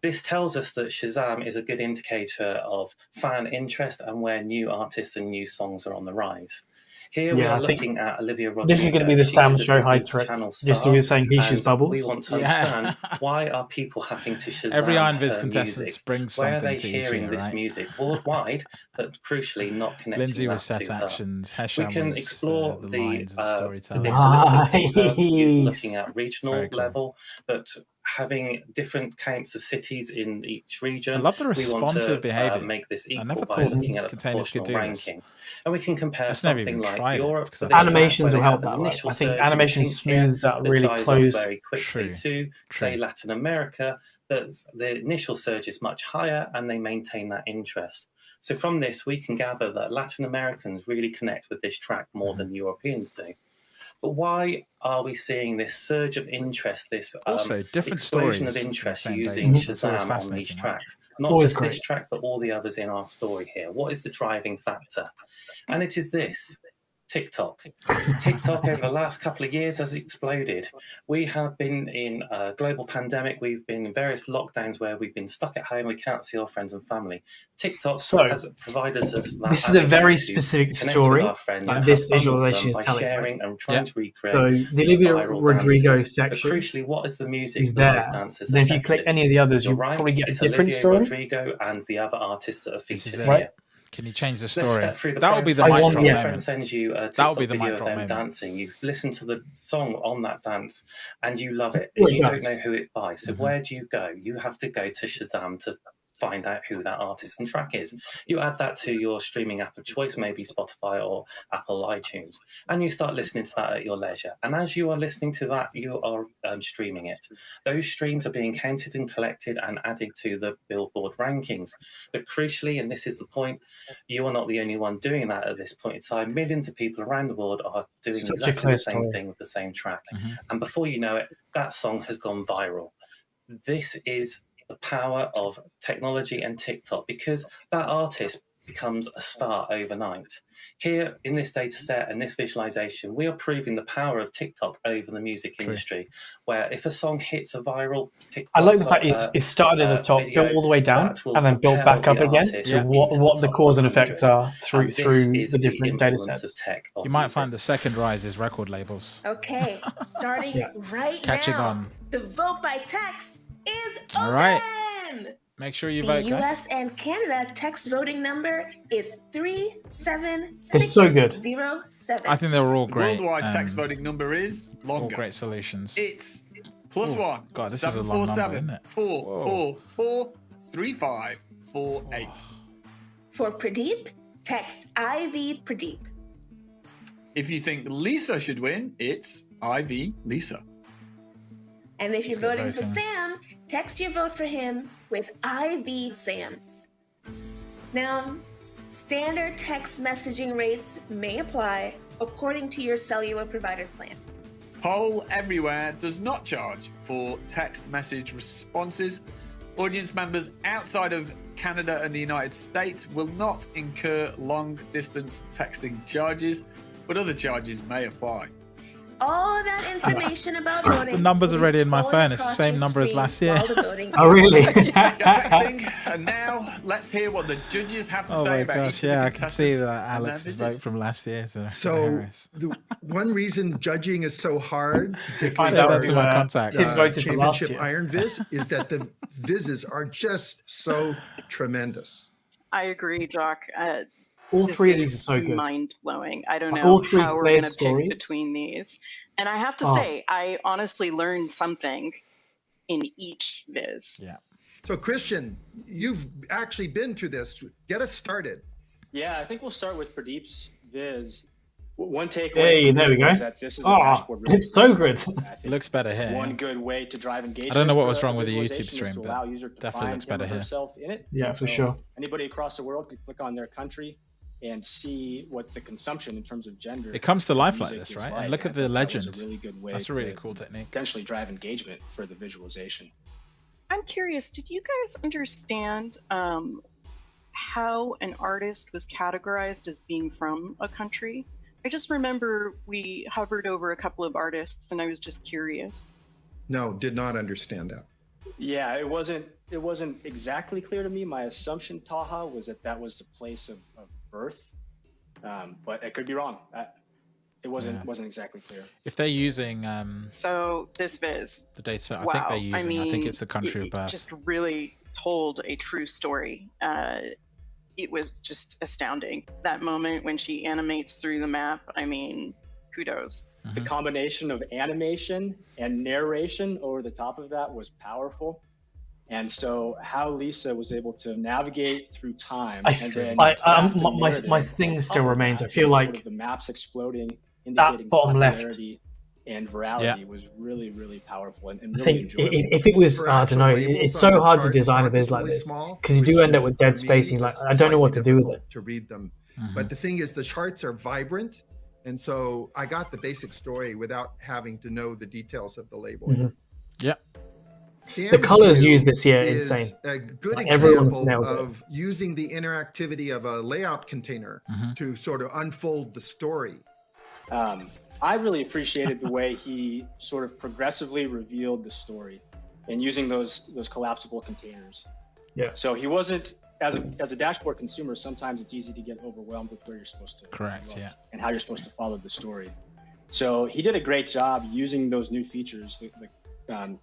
P: This tells us that Shazam is a good indicator of fan interest and where new artists and new songs are on the rise. Here we
A: Yeah,
P: are
A: I think
P: looking at Olivia Rodrigo.
A: This is going to be the
P: She
A: Sam
P: is a
A: show
P: Disney
A: high trick.
P: Channel
A: Just
P: star,
A: we were saying Peaches
P: and
A: Bubbles.
P: we want to understand why are people having to Shazam
B: Every Iron Viz
P: her
B: contestant
P: music?
B: brings
P: Where are
B: something
P: they
B: to each
P: hearing
B: year,
P: this
B: right?
P: music worldwide, but crucially not connecting
B: Lindsay
P: that
B: was set
P: to her?
B: actions.
P: We
B: Hesham
P: can
B: was
P: explore
B: the
P: the
B: lines and storytelling.
P: this a little bit deeper,
A: Nice.
P: looking at regional
B: Very cool.
P: level, but having different counts of cities in each region.
B: I love the
P: We want
B: responsive
P: to
B: behaviour.
P: make this
B: I
P: equal
B: never
P: by
B: thought
P: looking at a
B: containers could
P: proportional
B: do this.
P: ranking. And we can compare
B: I've never
P: something
B: even
P: like
B: tried it,
P: Europe
B: because
P: for
B: I
P: this
B: think
P: track,
A: Animations
P: where
A: will
P: they
A: help
P: have an
A: that, right?
P: initial
A: I think
P: surge in
A: animation
P: pink here
A: smooths that
P: that
A: really
P: dies
A: close.
P: off very quickly to, say, Latin America, that the initial surge is much higher and they maintain that interest. So from this, we can gather that Latin Americans really connect with this track more than Europeans do. But why are we seeing this surge of interest, this
B: Also, different
P: explosion of
B: stories in the
P: interest
B: same
P: using
B: data. That's always
P: Shazam on these
B: fascinating, right?
P: tracks? Not
A: Always
P: just this
A: great.
P: track, but all the others in our story here. What is the driving factor? And it is this. TikTok. TikTok over the last couple of years has exploded. We have been in a global pandemic. We've been in various lockdowns where we've been stuck at home. We can't see our friends and family. TikTok has provided us that.
A: This is a very
P: avenue to
A: specific
P: connect
A: story
P: with our friends
A: that
P: and
A: this
P: have fun with
A: visualization
P: them
A: is
P: by
A: telling.
P: sharing and trying to recreate
A: So the
P: these
A: Olivia
P: viral
A: Rodrigo
P: dances. But
A: section
P: crucially, what is the music
A: is
P: that
A: there.
P: those dances
A: Then
P: are
A: if you
P: set
A: click
P: to?
A: any of the others,
P: You're
A: you
P: right.
A: probably get a
P: It's
A: different
P: Olivia
A: story.
P: Rodrigo and the other artists that are featured here.
A: Right.
B: Can you change the
P: Let's
B: story?
P: step through the
B: That will be the
P: process.
B: mic drop
P: Your
B: moment.
P: friend sends you a
B: That will
P: TikTok
B: be the
P: video
B: mic
P: of
B: drop
P: them
B: moment.
P: dancing. You listen to the song on that dance and you love it.
A: Well, it
P: You don't
A: does.
P: know who it's by. So where do you go? You have to go to Shazam to find out who that artist and track is. You add that to your streaming app of choice, maybe Spotify or Apple iTunes, and you start listening to that at your leisure. And as you are listening to that, you are streaming it. Those streams are being counted and collected and added to the Billboard rankings. But crucially, and this is the point, you are not the only one doing that at this point in time. Millions of people around the world are doing
A: Such a
P: exactly
A: clear
P: the same
A: story.
P: thing with the same track. And before you know it, that song has gone viral. This is the power of technology and TikTok, because that artist becomes a star overnight. Here in this data set and this visualization, we are proving the power of TikTok over the music industry, where if a song hits a viral TikTok,
A: I like the fact it started at the top, built all the way down, and then built back up again to what the cause and effects are through the different data sets.
B: You might find the second rise is record labels.
D: Okay, starting right
B: Catching
D: now.
B: on.
D: The vote by text is open.
B: All right. Make sure you vote,
D: The
B: guys.
D: US and Canada text voting number is 37607.
A: It's so good.
B: I think they're all great.
C: Worldwide text voting number is longer.
B: All great solutions.
C: It's +1.
B: God, this is a long number, isn't it?
C: 4443548.
D: For Pradeep, text IV Pradeep.
C: If you think Lisa should win, it's IV Lisa.
D: And if you're voting for Sam, text your vote for him with IV Sam. Now, standard text messaging rates may apply according to your cellular provider plan.
C: Poll Everywhere does not charge for text message responses. Audience members outside of Canada and the United States will not incur long-distance texting charges, but other charges may apply.
D: All that information about voting.
B: The number's already in my phone. It's the same number as last year.
A: Oh, really?
C: Get texting. And now let's hear what the judges have to say about each of the
B: I can see
C: contestants
B: that
C: and their
B: Alex's
C: visits.
B: vote from last year.
Q: So the one reason judging is so hard,
B: Find out to my contact.
Q: Championship Iron Viz, is that the Vizes are just so tremendous.
N: I agree, Jock.
A: All three of these are so good.
N: Mind blowing. I don't know
A: All three
N: how we're
A: clear
N: going to
A: stories.
N: pick between these. And I have to say, I honestly learned something in each viz.
B: Yeah.
Q: So Christian, you've actually been through this. Get us started.
O: Yeah, I think we'll start with Pradeep's viz. One takeaway
A: Hey, there we go.
O: is that this is a dashboard. Really
A: it's so good.
B: It looks better here.
O: One good way to drive engagement.
B: I don't know what was
O: for
B: wrong with the YouTube
O: visualization is
B: stream,
O: to allow
B: but
O: user to
B: definitely
O: find
B: looks better
O: him or
B: here.
O: herself in it.
A: Yeah,
O: And
A: for
O: so
A: sure.
O: Anybody across the world could click on their country and see what the consumption in terms of gender.
B: It comes to life like
O: music
B: this,
O: is
B: right?
O: like.
B: And look
O: I
B: at the
O: thought that
B: legend.
O: was a really good way
B: That's a really
O: to
B: cool technique.
O: potentially drive engagement for the visualization.
N: I'm curious, did you guys understand how an artist was categorized as being from a country? I just remember we hovered over a couple of artists and I was just curious.
Q: No, did not understand that.
O: Yeah, it wasn't exactly clear to me. My assumption, Taha, was that was the place of birth, but it could be wrong. It wasn't exactly clear.
B: If they're using
N: So this viz,
B: the data set, I
N: wow,
B: think they're using. I think it's the country
N: it
B: of birth.
N: just really told a true story. It was just astounding. That moment when she animates through the map, I mean, kudos.
O: The combination of animation and narration over the top of that was powerful. And so how Lisa was able to navigate through time
A: my
O: my
A: thing still remains. I feel like
O: the maps exploding,
A: that
O: indicating
A: bottom left.
O: popularity and virality was really, really powerful and
A: I
O: really
A: think
O: enjoyable.
A: if it was, I don't know, it's so hard to design a viz like this because you do end up with dead space. And you're like, I don't know what to do with it.
Q: To read them, but the thing is, the charts are vibrant, and so I got the basic story without having to know the details of the labeling.
B: Yeah.
A: The colors used this year
Q: is
A: insane.
Q: a good
A: Like, everyone's
Q: example
A: nailed it.
Q: of using the interactivity of a layout container to sort of unfold the story.
O: I really appreciated the way he sort of progressively revealed the story and using those collapsible containers.
A: Yeah.
O: So he wasn't, as a dashboard consumer, sometimes it's easy to get overwhelmed with where you're supposed to
B: Correct, yeah.
O: and how you're supposed to follow the story. So he did a great job using those new features.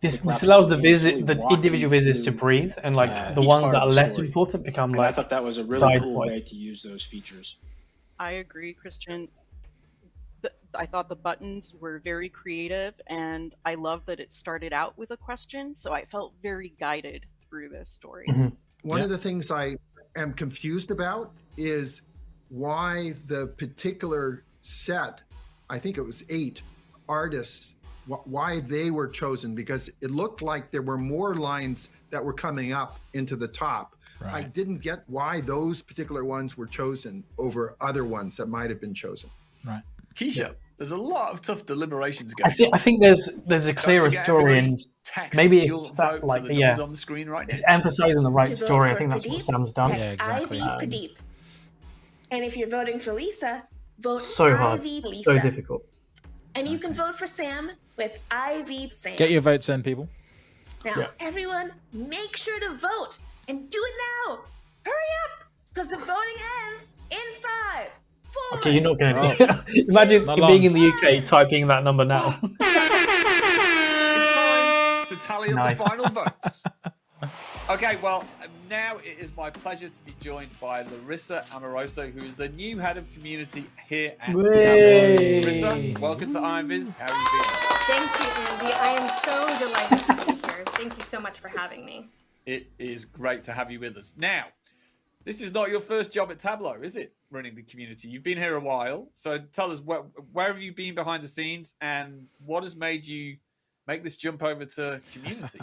A: This allows the
O: walking
A: individual visits to
O: through,
A: breathe, and like the
O: each
A: ones
O: part
A: that
O: of
A: are
O: the
A: less
O: story.
A: important become
O: And
A: like.
O: I thought that was a really
A: side
O: cool
A: point.
O: way to use those features.
N: I agree, Christian. I thought the buttons were very creative, and I love that it started out with a question, so I felt very guided through this story.
Q: One of the things I am confused about is why the particular set, I think it was 8 artists, why they were chosen, because it looked like there were more lines that were coming up into the top.
B: Right.
Q: I didn't get why those particular ones were chosen over other ones that might have been chosen.
B: Right.
C: Keisha, there's a lot of tough deliberations going on.
A: I think there's a clearer
C: forget
A: story,
C: everybody,
A: and
C: text
A: maybe
C: your
A: it's
C: vote
A: that
C: to
A: like
C: the numbers
A: yeah,
C: on the screen right now.
A: it's emphasizing the right
D: To vote
A: story. I
D: for
A: think that's what
D: Pradeep,
A: Sam's done.
D: text
B: Yeah, exactly.
D: IV Pradeep. And if you're voting for Lisa, vote
A: So hard.
D: IV Lisa.
A: So difficult.
D: And you can vote for Sam with IV Sam.
B: Get your votes in, people.
D: Now, everyone, make sure to vote and do it now. Hurry up, because the voting ends in 5, 4.
A: Okay, you're not going to do it. Imagine being in the UK, typing that number now.
C: It's time to tally up the final votes. Okay, well, now it is my pleasure to be joined by Larissa Amoroso, who is the new head of community here at Tableau. Larissa, welcome to IronViz. How are you feeling?
R: Thank you, Andy. I am so delighted to be here. Thank you so much for having me.
C: It is great to have you with us. Now, this is not your first job at Tableau, is it? Running the community. You've been here a while. So tell us, where have you been behind the scenes and what has made you make this jump over to community?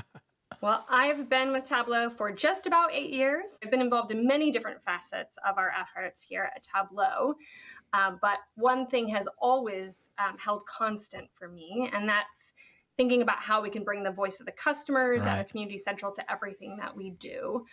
R: Well, I've been with Tableau for just about 8 years. I've been involved in many different facets of our efforts here at Tableau. But one thing has always held constant for me, and that's thinking about how we can bring the voice of the customers and the community central to everything that we do.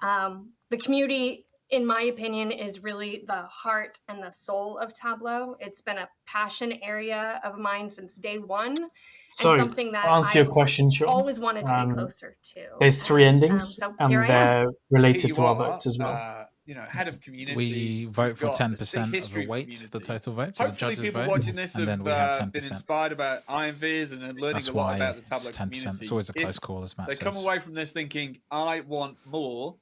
R: The community, in my opinion, is really the heart and the soul of Tableau. It's been a passion area of mine since day one.
A: So,
R: and something that
A: I'll answer your question, Sean.
R: Always wanted to be closer to.
A: There's 3 endings,
R: so
A: and
R: here I am.
A: they're related
C: Here
A: to
C: you
A: our
C: are,
A: votes as well.
C: You know, head of community.
B: We vote for
C: We've got a
B: 10%
C: big
B: of the
C: history
B: weight of the total vote. So the
C: Hopefully
B: judges
C: people
B: vote,
C: watching this
B: and then
C: have
B: we have
C: been
B: 10%.
C: inspired about IronViz and learning
B: That's
C: a lot
B: why
C: about the Tableau
B: it's 10%.
C: community.
B: It's always a close
C: If
B: call, as Matt
C: they come
B: says.
C: away from this thinking, I want more.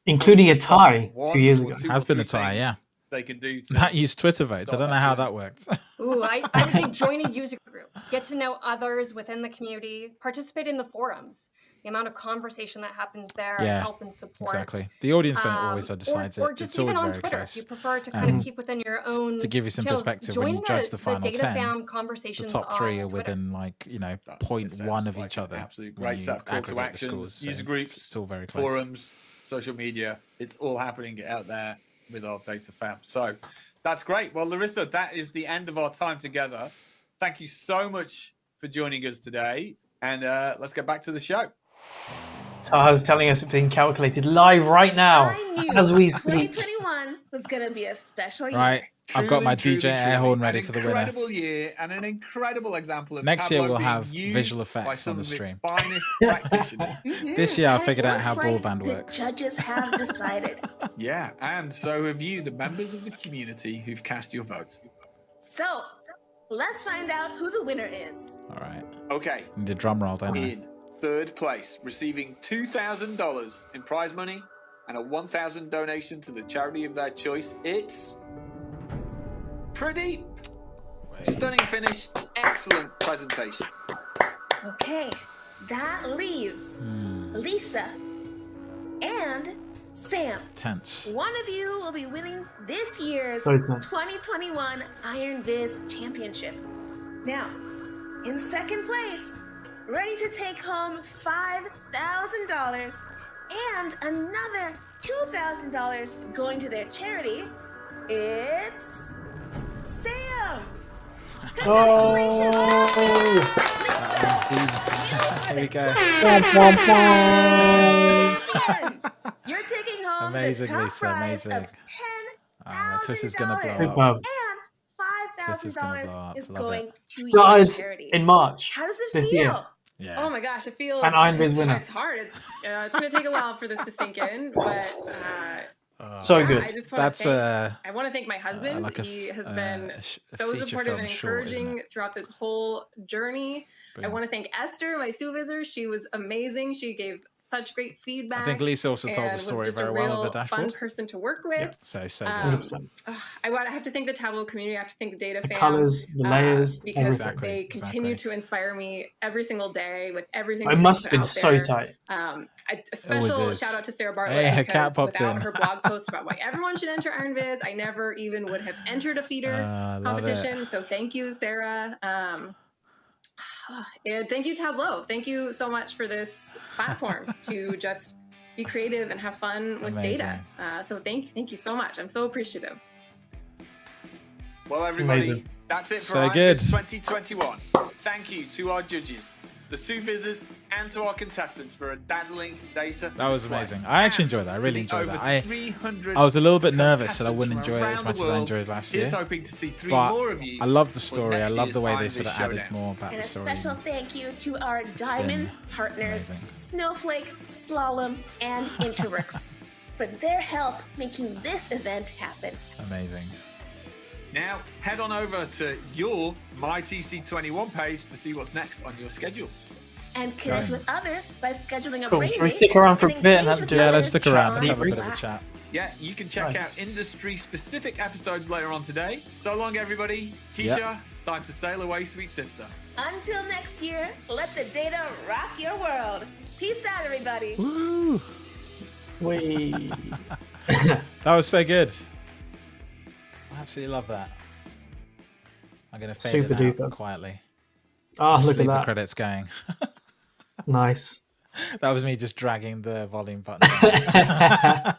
A: Including a tie 2 years ago.
B: Has been a tie, yeah.
C: They can do to
B: Matt used Twitter votes. I don't know how that worked.
R: Ooh, I would say join a user group, get to know others within the community, participate in the forums. The amount of conversation that happens there, help and support.
B: Exactly. The audience vote always decides
R: or
B: it.
R: just
B: It's
R: even
B: always
R: on
B: very
R: Twitter,
B: close.
R: if you prefer to kind of keep within your own
B: To give you some
R: channels,
B: perspective, when you
R: join
B: judge the final
R: data
B: 10,
R: fam
B: the
R: conversations
B: top 3 are
R: on
B: within like 0.1 of each other.
C: Absolutely
B: when
C: great
B: you
C: stuff. Call to
B: aggregate the
C: actions,
B: scores.
C: user
B: So
C: groups,
B: it's all very close.
C: forums, social media. It's all happening out there with our data fam. So that's great. Well, Larissa, that is the end of our time together. Thank you so much for joining us today. And let's get back to the show.
A: Taha's telling us it's being calculated live right now
D: I knew
A: as we speak.
D: 2021 was going to be a special year.
B: Right. I've got my DJ air horn ready for the winner.
C: An incredible year and an incredible example of
B: Next year
C: Tableau
B: we'll have
C: being used
B: visual
C: by
B: effects
C: some
B: on the
C: of its
B: stream.
C: finest practitioners.
B: This year I
D: And it
B: figured out how
D: looks like
B: broadband
D: the
B: works.
D: judges have decided.
C: Yeah, and so have you, the members of the community who've cast your vote.
D: So, let's find out who the winner is.
B: All right.
C: Okay.
B: Need a drum roll, don't I?
C: In third place, receiving $2,000 in prize money and a $1,000 donation to the charity of their choice, it's Pretty. Stunning finish, excellent presentation.
D: Okay, that leaves Lisa and Sam.
B: Tense.
D: One of you will be winning this year's
A: So tense.
D: 2021 IronViz Championship. Now, in second place, ready to take home $5,000 and another $2,000 going to their charity, it's Sam. Congratulations,
B: Here we go.
D: You're taking home
B: Amazing,
D: the top
B: Lisa,
D: prize
B: amazing.
D: of
B: Twitter's gonna blow
D: $10,000
B: up. Twitter's gonna blow
D: $5,000
B: up.
D: is
B: Love
D: going
B: it.
D: to your
A: Started
D: charity.
A: in March
D: How does it
A: this
D: feel?
A: year.
B: Yeah.
S: Oh my gosh, it feels
A: An IronViz winner.
S: It's hard. It's going to take a while for this to sink in, but
A: So
S: yeah,
A: good.
S: I just want
B: That's
S: to thank, I want to thank my husband.
B: like a
S: he has
B: f-
S: been
B: a
S: so
B: feature
S: supportive
B: film
S: and
B: short, isn't
S: encouraging throughout this whole journey. I
B: Brilliant.
S: want to thank Esther, my supervisor. She was amazing. She gave such great feedback.
B: I think Lisa also told
S: and
B: the
S: was
B: story
S: just
B: very
S: a
B: well of
S: real
B: the dashboard.
S: Fun person to work with.
B: So good.
S: I have to thank the Tableau community. I have to thank the data fam.
A: colours, the layers,
S: because
A: everything.
S: they continue to inspire me every single day with everything.
A: It
S: that
A: must
S: they
A: have been
S: put
A: so
S: out there.
A: tight.
S: A special
B: Always is.
S: shout out to Sarah Bartlett
B: Hey, a cat
S: because
B: popped
S: without
B: in.
S: her blog post about why everyone should enter IronViz, I never even would have entered a feeder
B: love
S: competition. So thank you, Sarah. And thank you, Tableau. Thank you so much for this platform to just be creative and have fun with data. So thank you so much. I'm so appreciative.
C: Well, everybody,
A: Amazing.
C: that's it for
B: So good.
C: IronViz 2021. Thank you to our judges. the supervisors, and to our contestants for a dazzling data.
B: That was
C: display.
B: amazing. I actually enjoyed that. I really
C: To the
B: enjoyed that.
C: over 300
B: I was a little bit nervous that I wouldn't
C: contestants
B: enjoy it as
C: from
B: much as
C: around
B: I
C: the
B: enjoyed
C: world.
B: last
C: Here's
B: year.
C: hoping to see 3
B: But
C: more of you
B: I love the
C: for
B: story. I
C: next
B: love the
C: year's
B: way they
C: Iron
B: sort of
C: Viz
B: added
C: Showdown.
B: more about
D: And
B: the
D: a
B: story.
D: special thank you to our diamond partners,
B: amazing.
D: Snowflake, Slalom, and Interworks for their help making this event happen.
B: Amazing.
C: Now, head on over to your MyTC21 page to see what's next on your schedule.
D: And connect with others by scheduling a
A: Cool.
D: rain
A: Should we
D: date
A: stick around for a
D: and
A: bit and
D: engage
A: have
D: with
A: to
B: Yeah,
D: others
B: let's stick around. Let's
D: on
B: have a bit of a
D: Slack.
B: chat.
C: Yeah, you can check
A: Nice.
C: out industry-specific episodes later on today. So long, everybody. Keisha,
B: Yep.
C: it's time to sail away, sweet sister.
D: Until next year, let the data rock your world. Peace out, everybody.
B: Woo!
A: We.
B: That was so good. I absolutely love that. I'm going to fade
A: Super
B: it out
A: duper.
B: quietly.
A: Ah,
B: Just
A: look at
B: leave the
A: that.
B: credits going.
A: Nice.
B: That was me just dragging the volume button down.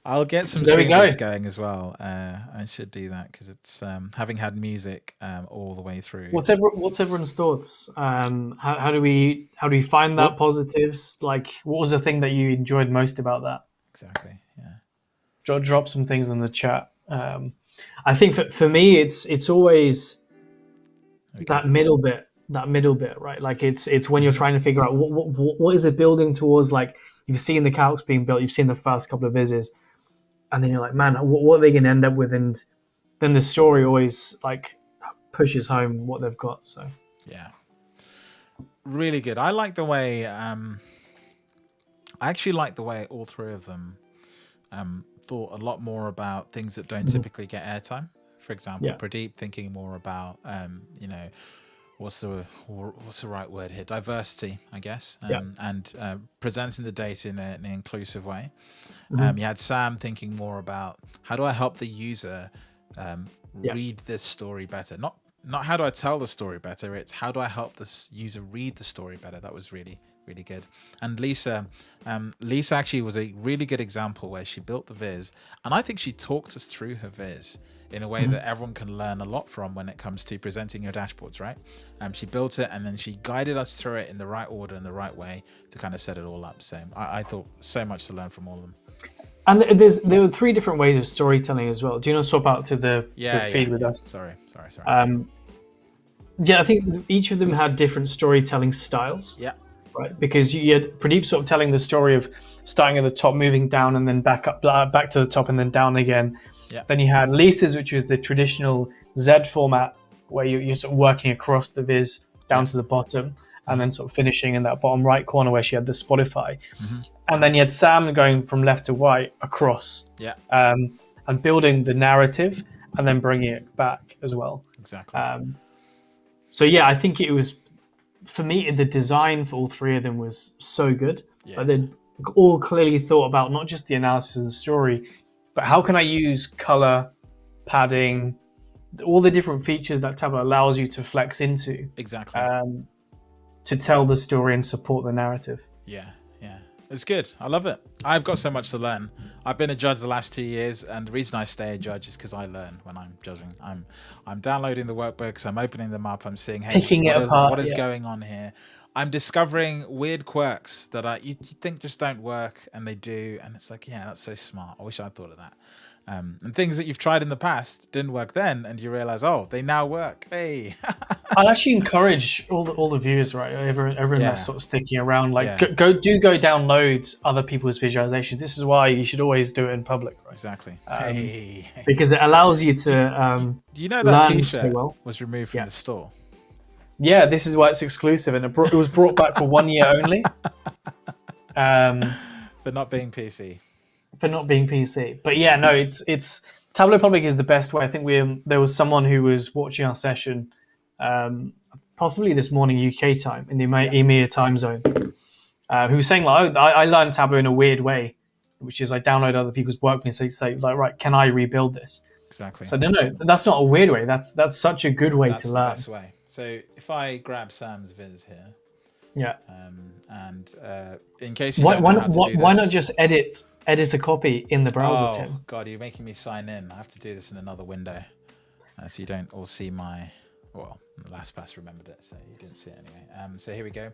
B: I'll get some
A: There we
B: stream
A: go.
B: beats going as well. I should do that because it's having had music all the way through.
A: What's everyone's thoughts? How do we find that positives? Like, what was the thing that you enjoyed most about that?
B: Exactly. Yeah.
A: Drop some things in the chat. I think for me, it's always that middle bit, right? Like it's when you're trying to figure out what is it building towards. Like you've seen the calcs being built, you've seen the first couple of vizzes, and then you're like, man, what are they going to end up with? And then the story always like pushes home what they've got. So
B: yeah, really good. I like the way. I actually like the way all 3 of them thought a lot more about things that don't typically get airtime. For example,
A: Yeah.
B: Pradeep thinking more about what's the right word here? Diversity, I guess, and presenting the data in an inclusive way. You had Sam thinking more about how do I help the user read this story better. Not how do I tell the story better. It's how do I help this user read the story better. That was really good. And Lisa actually was a really good example where she built the viz, and I think she talked us through her viz in a way that everyone can learn a lot from when it comes to presenting your dashboards, right? She built it and then she guided us through it in the right order and the right way to kind of set it all up. So I thought so much to learn from all of them.
A: And there were 3 different ways of storytelling as well. Do you want to swap out to the feed with us?
B: Sorry.
A: Yeah, I think each of them had different storytelling styles.
B: Yeah.
A: Right, because you had Pradeep sort of telling the story of starting at the top, moving down, and then back up, back to the top, and then down again.
B: Yeah.
A: Then you had Lisa's, which was the traditional Z format, where you're sort of working across the viz down to the bottom, and then sort of finishing in that bottom right corner where she had the Spotify. And then you had Sam going from left to right across, and building the narrative, and then bringing it back as well.
B: Exactly.
A: So yeah, I think it was, for me, the design for all 3 of them was so good.
B: Yeah.
A: But they all clearly thought about not just the analysis and the story, but how can I use color, padding, all the different features that Tableau allows you to flex into.
B: Exactly.
A: To tell the story and support the narrative.
B: Yeah. It's good. I love it. I've got so much to learn. I've been a judge the last 2 years, and the reason I stay a judge is because I learn when I'm judging. I'm downloading the workbooks, I'm opening them up, I'm seeing, hey, what is going on here? I'm discovering weird quirks that you think just don't work, and they do, and it's like, yeah, that's so smart. I wish I'd thought of that. And things that you've tried in the past didn't work then, and you realize, oh, they now work. Hey.
A: I'd actually encourage all the viewers, right? Everyone that's sort of sticking around, like go download other people's visualizations. This is why you should always do it in public, right?
B: Exactly.
A: Because it allows you to.
B: Do you know that
A: learn
B: T-shirt
A: so
B: was removed from the store?
A: Yeah, this is why it's exclusive, and it was brought back for 1 year only.
B: For not being PC.
A: For not being PC, but yeah, no, it's Tableau Public is the best way. I think there was someone who was watching our session, possibly this morning UK time in the EMEA time zone, who was saying like, I learned Tableau in a weird way, which is I download other people's work and say like, right, can I rebuild this?
B: Exactly.
A: So no, that's not a weird way. That's such a good way to learn.
B: That's the best way. So if I grab Sam's viz here,
A: yeah,
B: and in case you don't know how to do this,
A: why not just edit a copy in the browser, Tim?
B: God, you're making me sign in. I have to do this in another window, so you don't all see my Well, LastPass remembered it, so you didn't see it anyway. So here we go.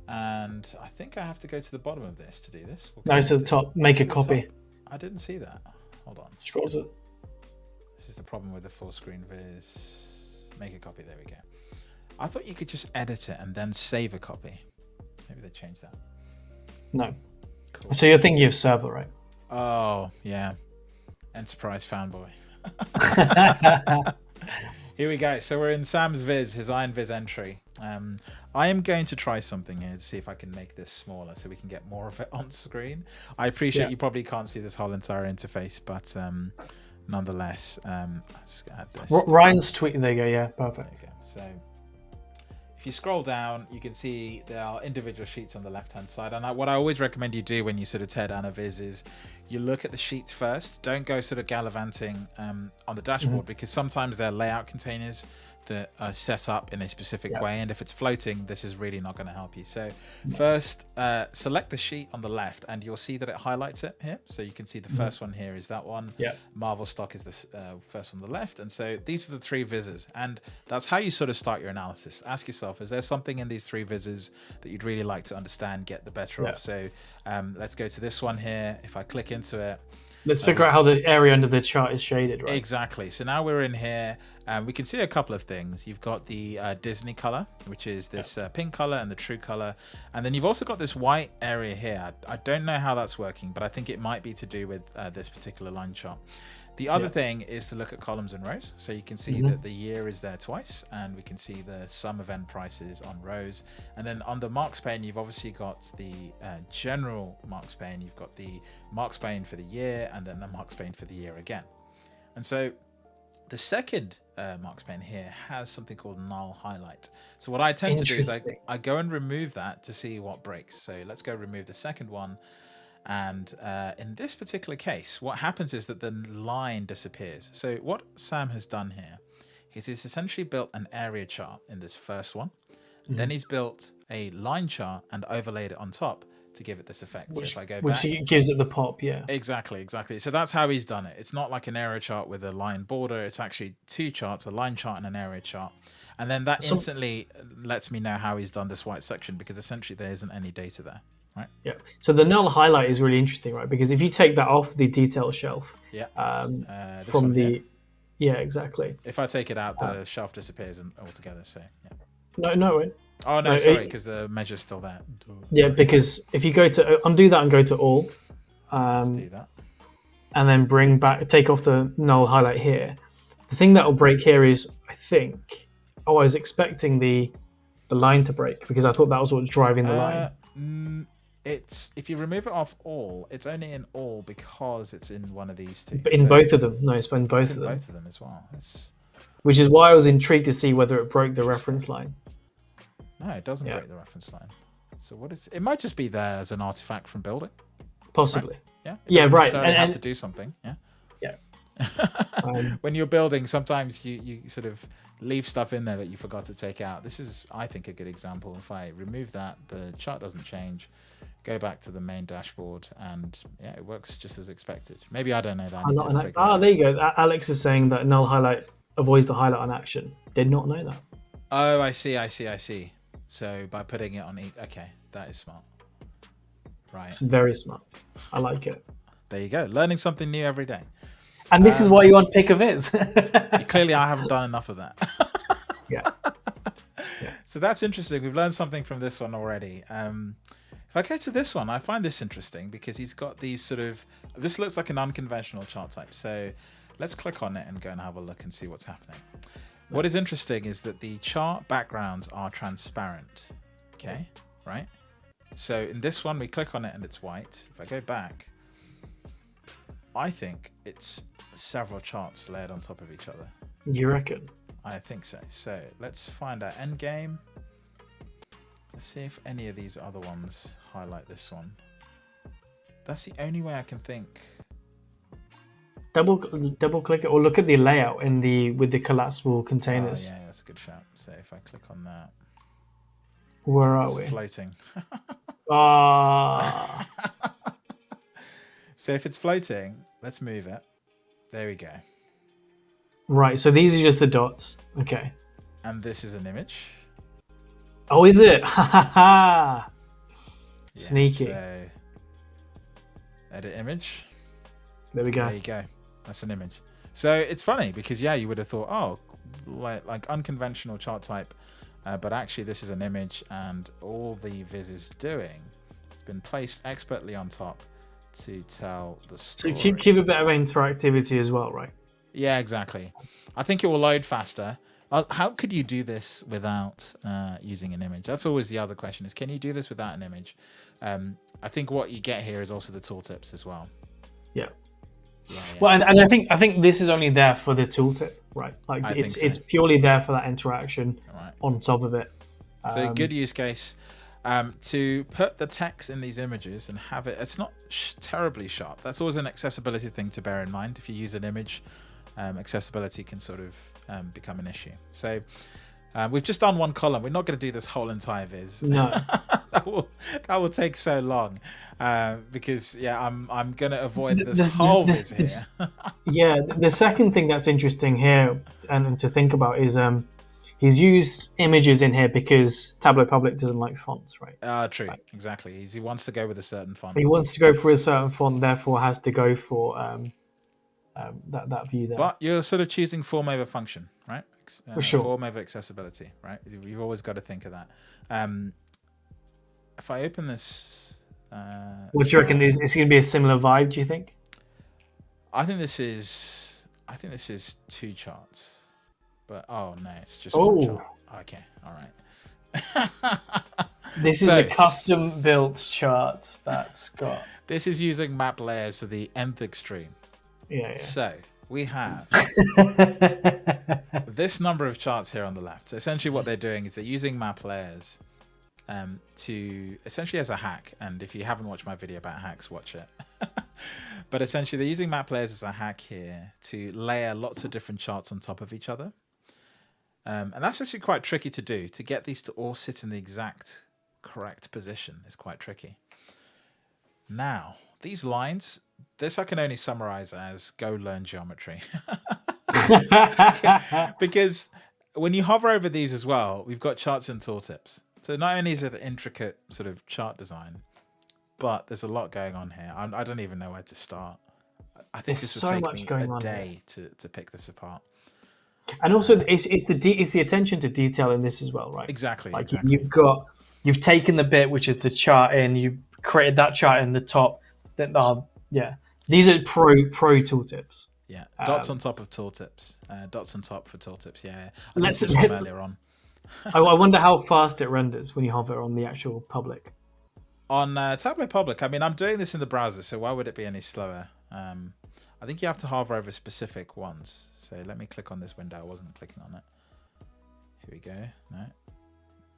B: And I think I have to go to the bottom of this to do this.
A: No, it's at the top. Make a copy.
B: I didn't see that. Hold on.
A: Scroll to.
B: This is the problem with the full screen viz. Make a copy. There we go. I thought you could just edit it and then save a copy. Maybe they changed that.
A: No.
B: Cool.
A: So you're thinking of server, right?
B: Oh, yeah. Enterprise fanboy. Here we go. So we're in Sam's viz, his Iron Viz entry. I am going to try something here to see if I can make this smaller so we can get more of it on screen. I appreciate you probably can't see this whole entire interface, but nonetheless, let's add this.
A: Ryan's tweet. There you go. Yeah, perfect.
B: Okay, so if you scroll down, you can see there are individual sheets on the left-hand side. And what I always recommend you do when you sort of tear down a viz is you look at the sheets first. Don't go sort of gallivanting on the dashboard because sometimes they're layout containers that are set up in a specific way, and if it's floating, this is really not going to help you. So first, select the sheet on the left, and you'll see that it highlights it here. So you can see the first one here is that one. Marvel stock is the first on the left, and so these are the three vizzes, and that's how you sort of start your analysis. Ask yourself, is there something in these three vizzes that you'd really like to understand, get the better of? So let's go to this one here. If I click into it,
A: let's figure out how the area under the chart is shaded, right?
B: Exactly. So now we're in here. We can see a couple of things. You've got the Disney color, which is this pink color, and the true color. And then you've also got this white area here. I don't know how that's working, but I think it might be to do with this particular line chart. The other thing is to look at columns and rows. So you can see that the year is there twice, and we can see the sum event prices on rows. And then on the marks pane, you've obviously got the general marks pane. You've got the marks pane for the year, and then the marks pane for the year again. And so the second marks pane here has something called null highlight. So what I tend to do is I go and remove that to see what breaks. So let's go remove the second one. And in this particular case, what happens is that the line disappears. So what Sam has done here is he's essentially built an area chart in this first one. Then he's built a line chart and overlaid it on top to give it this effect. So if I go back,
A: which gives it the pop,
B: Exactly. So that's how he's done it. It's not like an area chart with a line border. It's actually two charts, a line chart and an area chart. And then that instantly lets me know how he's done this white section, because essentially there isn't any data there. Right.
A: Yeah. So the null highlight is really interesting, right? Because if you take that off the detail shelf, from the, exactly.
B: If I take it out, the shelf disappears altogether. So
A: No.
B: Oh no, sorry, because the measure's still there.
A: Yeah, because if you go to undo that and go to all,
B: let's do that,
A: and then take off the null highlight here. The thing that will break here is, I think, I was expecting the line to break because I thought that was what was driving the line.
B: It's if you remove it off all, it's only in all because it's in one of these two.
A: But in both of them, no, it's in both of them.
B: Both of them as well.
A: Which is why I was intrigued to see whether it broke the reference line.
B: No, it doesn't break the reference line. So what is? It might just be there as an artifact from building.
A: Possibly.
B: Right?
A: Yeah.
B: Right.
A: And
B: have to do something. Yeah. When you're building, sometimes you sort of leave stuff in there that you forgot to take out. This is, I think, a good example. If I remove that, the chart doesn't change. Go back to the main dashboard, and it works just as expected. Maybe I don't know that.
A: There you go. Alex is saying that null highlight avoids the highlight on action. Did not know that.
B: Oh, I see. So by putting it on each, that is smart. Right.
A: It's very smart. I like it.
B: There you go. Learning something new every day.
A: And this is why you unpick a viz.
B: Clearly, I haven't done enough of that.
A: Yeah.
B: So that's interesting. We've learned something from this one already. If I go to this one, I find this interesting because he's got these this looks like an unconventional chart type. So let's click on it and go and have a look and see what's happening. What is interesting is that the chart backgrounds are transparent. Okay, right? So in this one, we click on it and it's white. If I go back, I think it's several charts layered on top of each other.
A: You reckon?
B: I think so. So let's find our end game. Let's see if any of these other ones highlight this one. That's the only way I can think.
A: Double click it or look at the layout with the collapsible containers.
B: Yeah, that's a good shout. So if I click on that,
A: where are we?
B: Floating. So if it's floating, let's move it. There we go.
A: Right. So these are just the dots. Okay.
B: And this is an image.
A: Oh, is it? Ha ha ha! Sneaky.
B: So, edit image.
A: There we go.
B: There you go. That's an image. So it's funny because you would have thought, oh, like unconventional chart type, but actually this is an image, and all the viz is doing, it's been placed expertly on top to tell the story.
A: So keep a bit of interactivity as well, right?
B: Yeah, exactly. I think it will load faster. How could you do this without using an image? That's always the other question: is can you do this without an image? I think what you get here is also the tooltips as well.
A: Yeah. Well, and I think this is only there for the tooltip, right? Like it's purely there for that interaction on top of it.
B: So good use case to put the text in these images and have it. It's not terribly sharp. That's always an accessibility thing to bear in mind. If you use an image, accessibility can sort of become an issue. So we've just done one column. We're not going to do this whole entire viz.
A: No.
B: that will take so long because I'm going to avoid this whole viz here.
A: Yeah, the second thing that's interesting here and to think about is he's used images in here because Tableau Public doesn't like fonts, right?
B: True, exactly. He wants to go with a certain font.
A: He wants to go for a certain font, therefore has to go for that view there.
B: But you're sort of choosing form over function, right?
A: For sure.
B: Form over accessibility, right? You've always got to think of that. If I open this...
A: what do you reckon? It's going to be a similar vibe, do you think?
B: I think this is two charts. But, oh, no, it's just one chart. Okay, all right.
A: This is a custom-built chart that's got...
B: This is using map layers to the nth extreme.
A: Yeah.
B: So we have this number of charts here on the left. So essentially what they're doing is they're using map layers to essentially as a hack. And if you haven't watched my video about hacks, watch it. But essentially they're using map layers as a hack here to layer lots of different charts on top of each other. And that's actually quite tricky to do. To get these to all sit in the exact correct position is quite tricky. Now, these lines, this I can only summarize as go learn geometry. Because when you hover over these as well, we've got charts and tooltips. So not only is it an intricate sort of chart design, but there's a lot going on here. I don't even know where to start. I think this would take me a day to pick this apart.
A: And also, it's the attention to detail in this as well, right?
B: Exactly.
A: Like you've taken the bit which is the chart in, you created that chart in the top. Then these are pro tooltips.
B: Yeah, dots on top of tooltips. Dots on top for tooltips. Yeah, this is from earlier on.
A: I wonder how fast it renders when you hover on the actual public.
B: On Tableau Public, I mean, I'm doing this in the browser, so why would it be any slower? I think you have to hover over specific ones. So let me click on this window. I wasn't clicking on it. Here we go. No.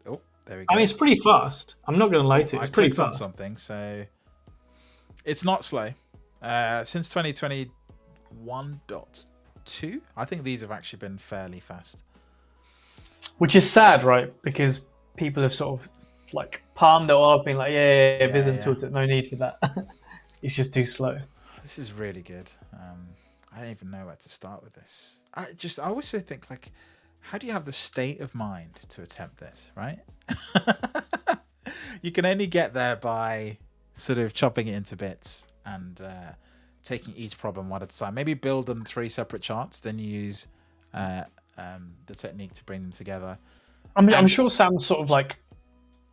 B: Oh, there we go.
A: I mean, it's pretty fast. I'm not going to lie to you. It's pretty fast.
B: On something, so it's not slow. Since 2021.2, I think these have actually been fairly fast.
A: Which is sad, right? Because people have sort of like palmed it off, being like, yeah, viz and tooltip, no need for that. It's just too slow.
B: This is really good. I don't even know where to start with this. I always think, like, how do you have the state of mind to attempt this, right? You can only get there by sort of chopping it into bits and taking each problem one at a time. Maybe build them 3 separate charts, then use the technique to bring them together.
A: I'm sure Sam sort of like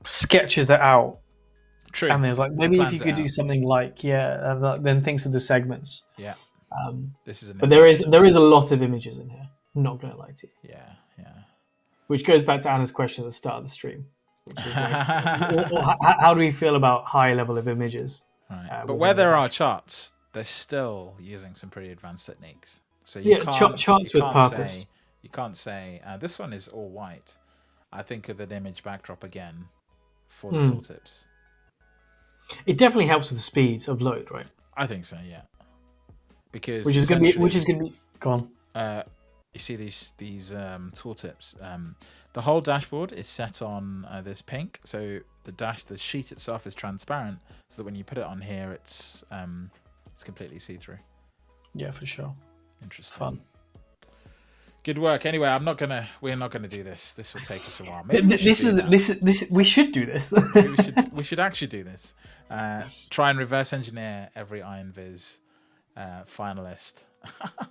A: sketches it out.
B: True.
A: And there's like, maybe if you could do something like, then thinks of the segments.
B: Yeah. This is an
A: but there is a lot of images in here. I'm not going to lie to you.
B: Yeah.
A: Which goes back to Anna's question at the start of the stream. Which is how do we feel about high level of images?
B: Right. But where there are charts, they're still using some pretty advanced techniques. So
A: charts with purpose.
B: You can't say this one is all white. I think of an image backdrop again for the tooltips.
A: It definitely helps with the speed of load, right?
B: I think so, yeah. Because
A: which is going to be gone.
B: You see these tooltips. The whole dashboard is set on this pink, so the sheet itself is transparent, so that when you put it on here, it's completely see-through.
A: Yeah, for sure.
B: Interesting.
A: Fun.
B: Good work. Anyway, we're not gonna do this. This will take us a while. Maybe
A: we should do this.
B: we should actually do this. Try and reverse engineer every IronViz finalist.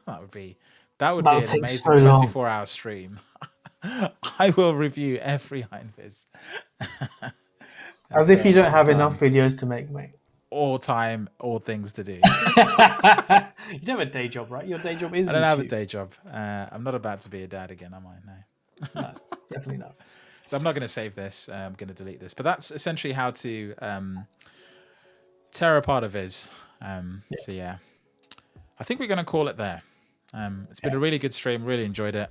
B: that would be an amazing 24-hour stream. I will review every IronViz.
A: As if you don't have enough videos to make, mate.
B: All time, all things to do.
A: You don't have a day job, right? Your day job is.
B: I don't have a day job. I'm not about to be a dad again, am I?
A: No, definitely not.
B: So I'm not going to save this. I'm going to delete this. But that's essentially how to tear apart a Viz. So yeah, I think we're going to call it there. It's been a really good stream. Really enjoyed it.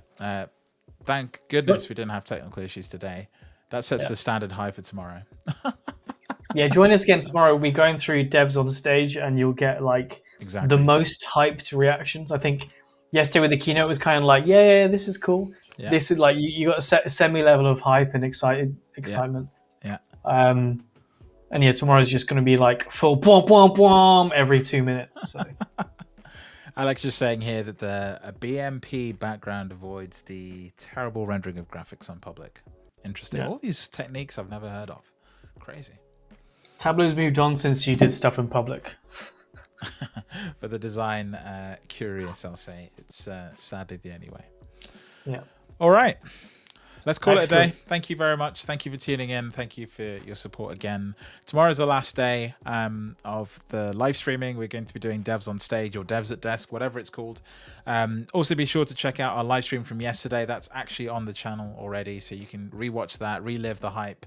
B: Thank goodness we didn't have technical issues today. That sets the standard high for tomorrow.
A: Yeah, join us again tomorrow. We're going through devs on stage, and you'll get like the most hyped reactions. I think yesterday with the keynote was kind of like, yeah, this is cool. Yeah. This is like you got a semi level of hype and excitement.
B: Yeah.
A: And yeah, tomorrow's just going to be like full pom pom pom every 2 minutes. So.
B: Alex is saying here that a BMP background avoids the terrible rendering of graphics on public. Interesting. All these techniques I've never heard of. Crazy.
A: Tableau's moved on since you did stuff in public.
B: For the design curious, I'll say. It's sadly the only way.
A: Yeah.
B: All right. Let's call it a day. Thank you very much. Thank you for tuning in. Thank you for your support again. Tomorrow's the last day of the live streaming. We're going to be doing devs on stage or devs at desk, whatever it's called. Also, be sure to check out our live stream from yesterday. That's actually on the channel already, so you can rewatch that, relive the hype,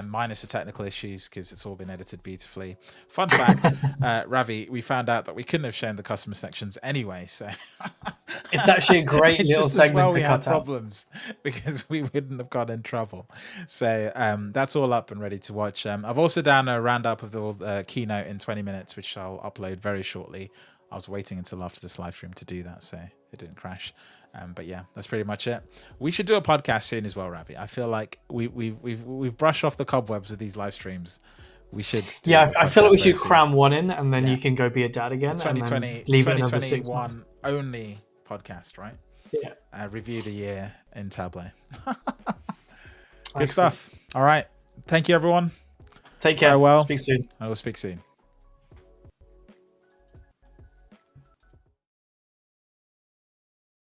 B: minus the technical issues because it's all been edited beautifully. Fun fact, Ravi, we found out that we couldn't have shown the customer sections anyway, so
A: it's actually a great little
B: just
A: segment.
B: As well,
A: we
B: had problems because we wouldn't have got in trouble. So that's all up and ready to watch. I've also done a roundup of the keynote in 20 minutes, which I'll upload very shortly. I was waiting until after this live stream to do that, so it didn't crash. But yeah, that's pretty much it. We should do a podcast soon as well, Ravi. I feel like we've brushed off the cobwebs with these live streams. We should.
A: I feel like we should cram one in, and then you can go be a dad again.
B: 2020, 2021 only podcast, right?
A: Yeah.
B: Review the year in Tableau. Good stuff. All right. Thank you, everyone.
A: Take care.
B: Farewell.
A: Speak soon.
B: I will speak soon.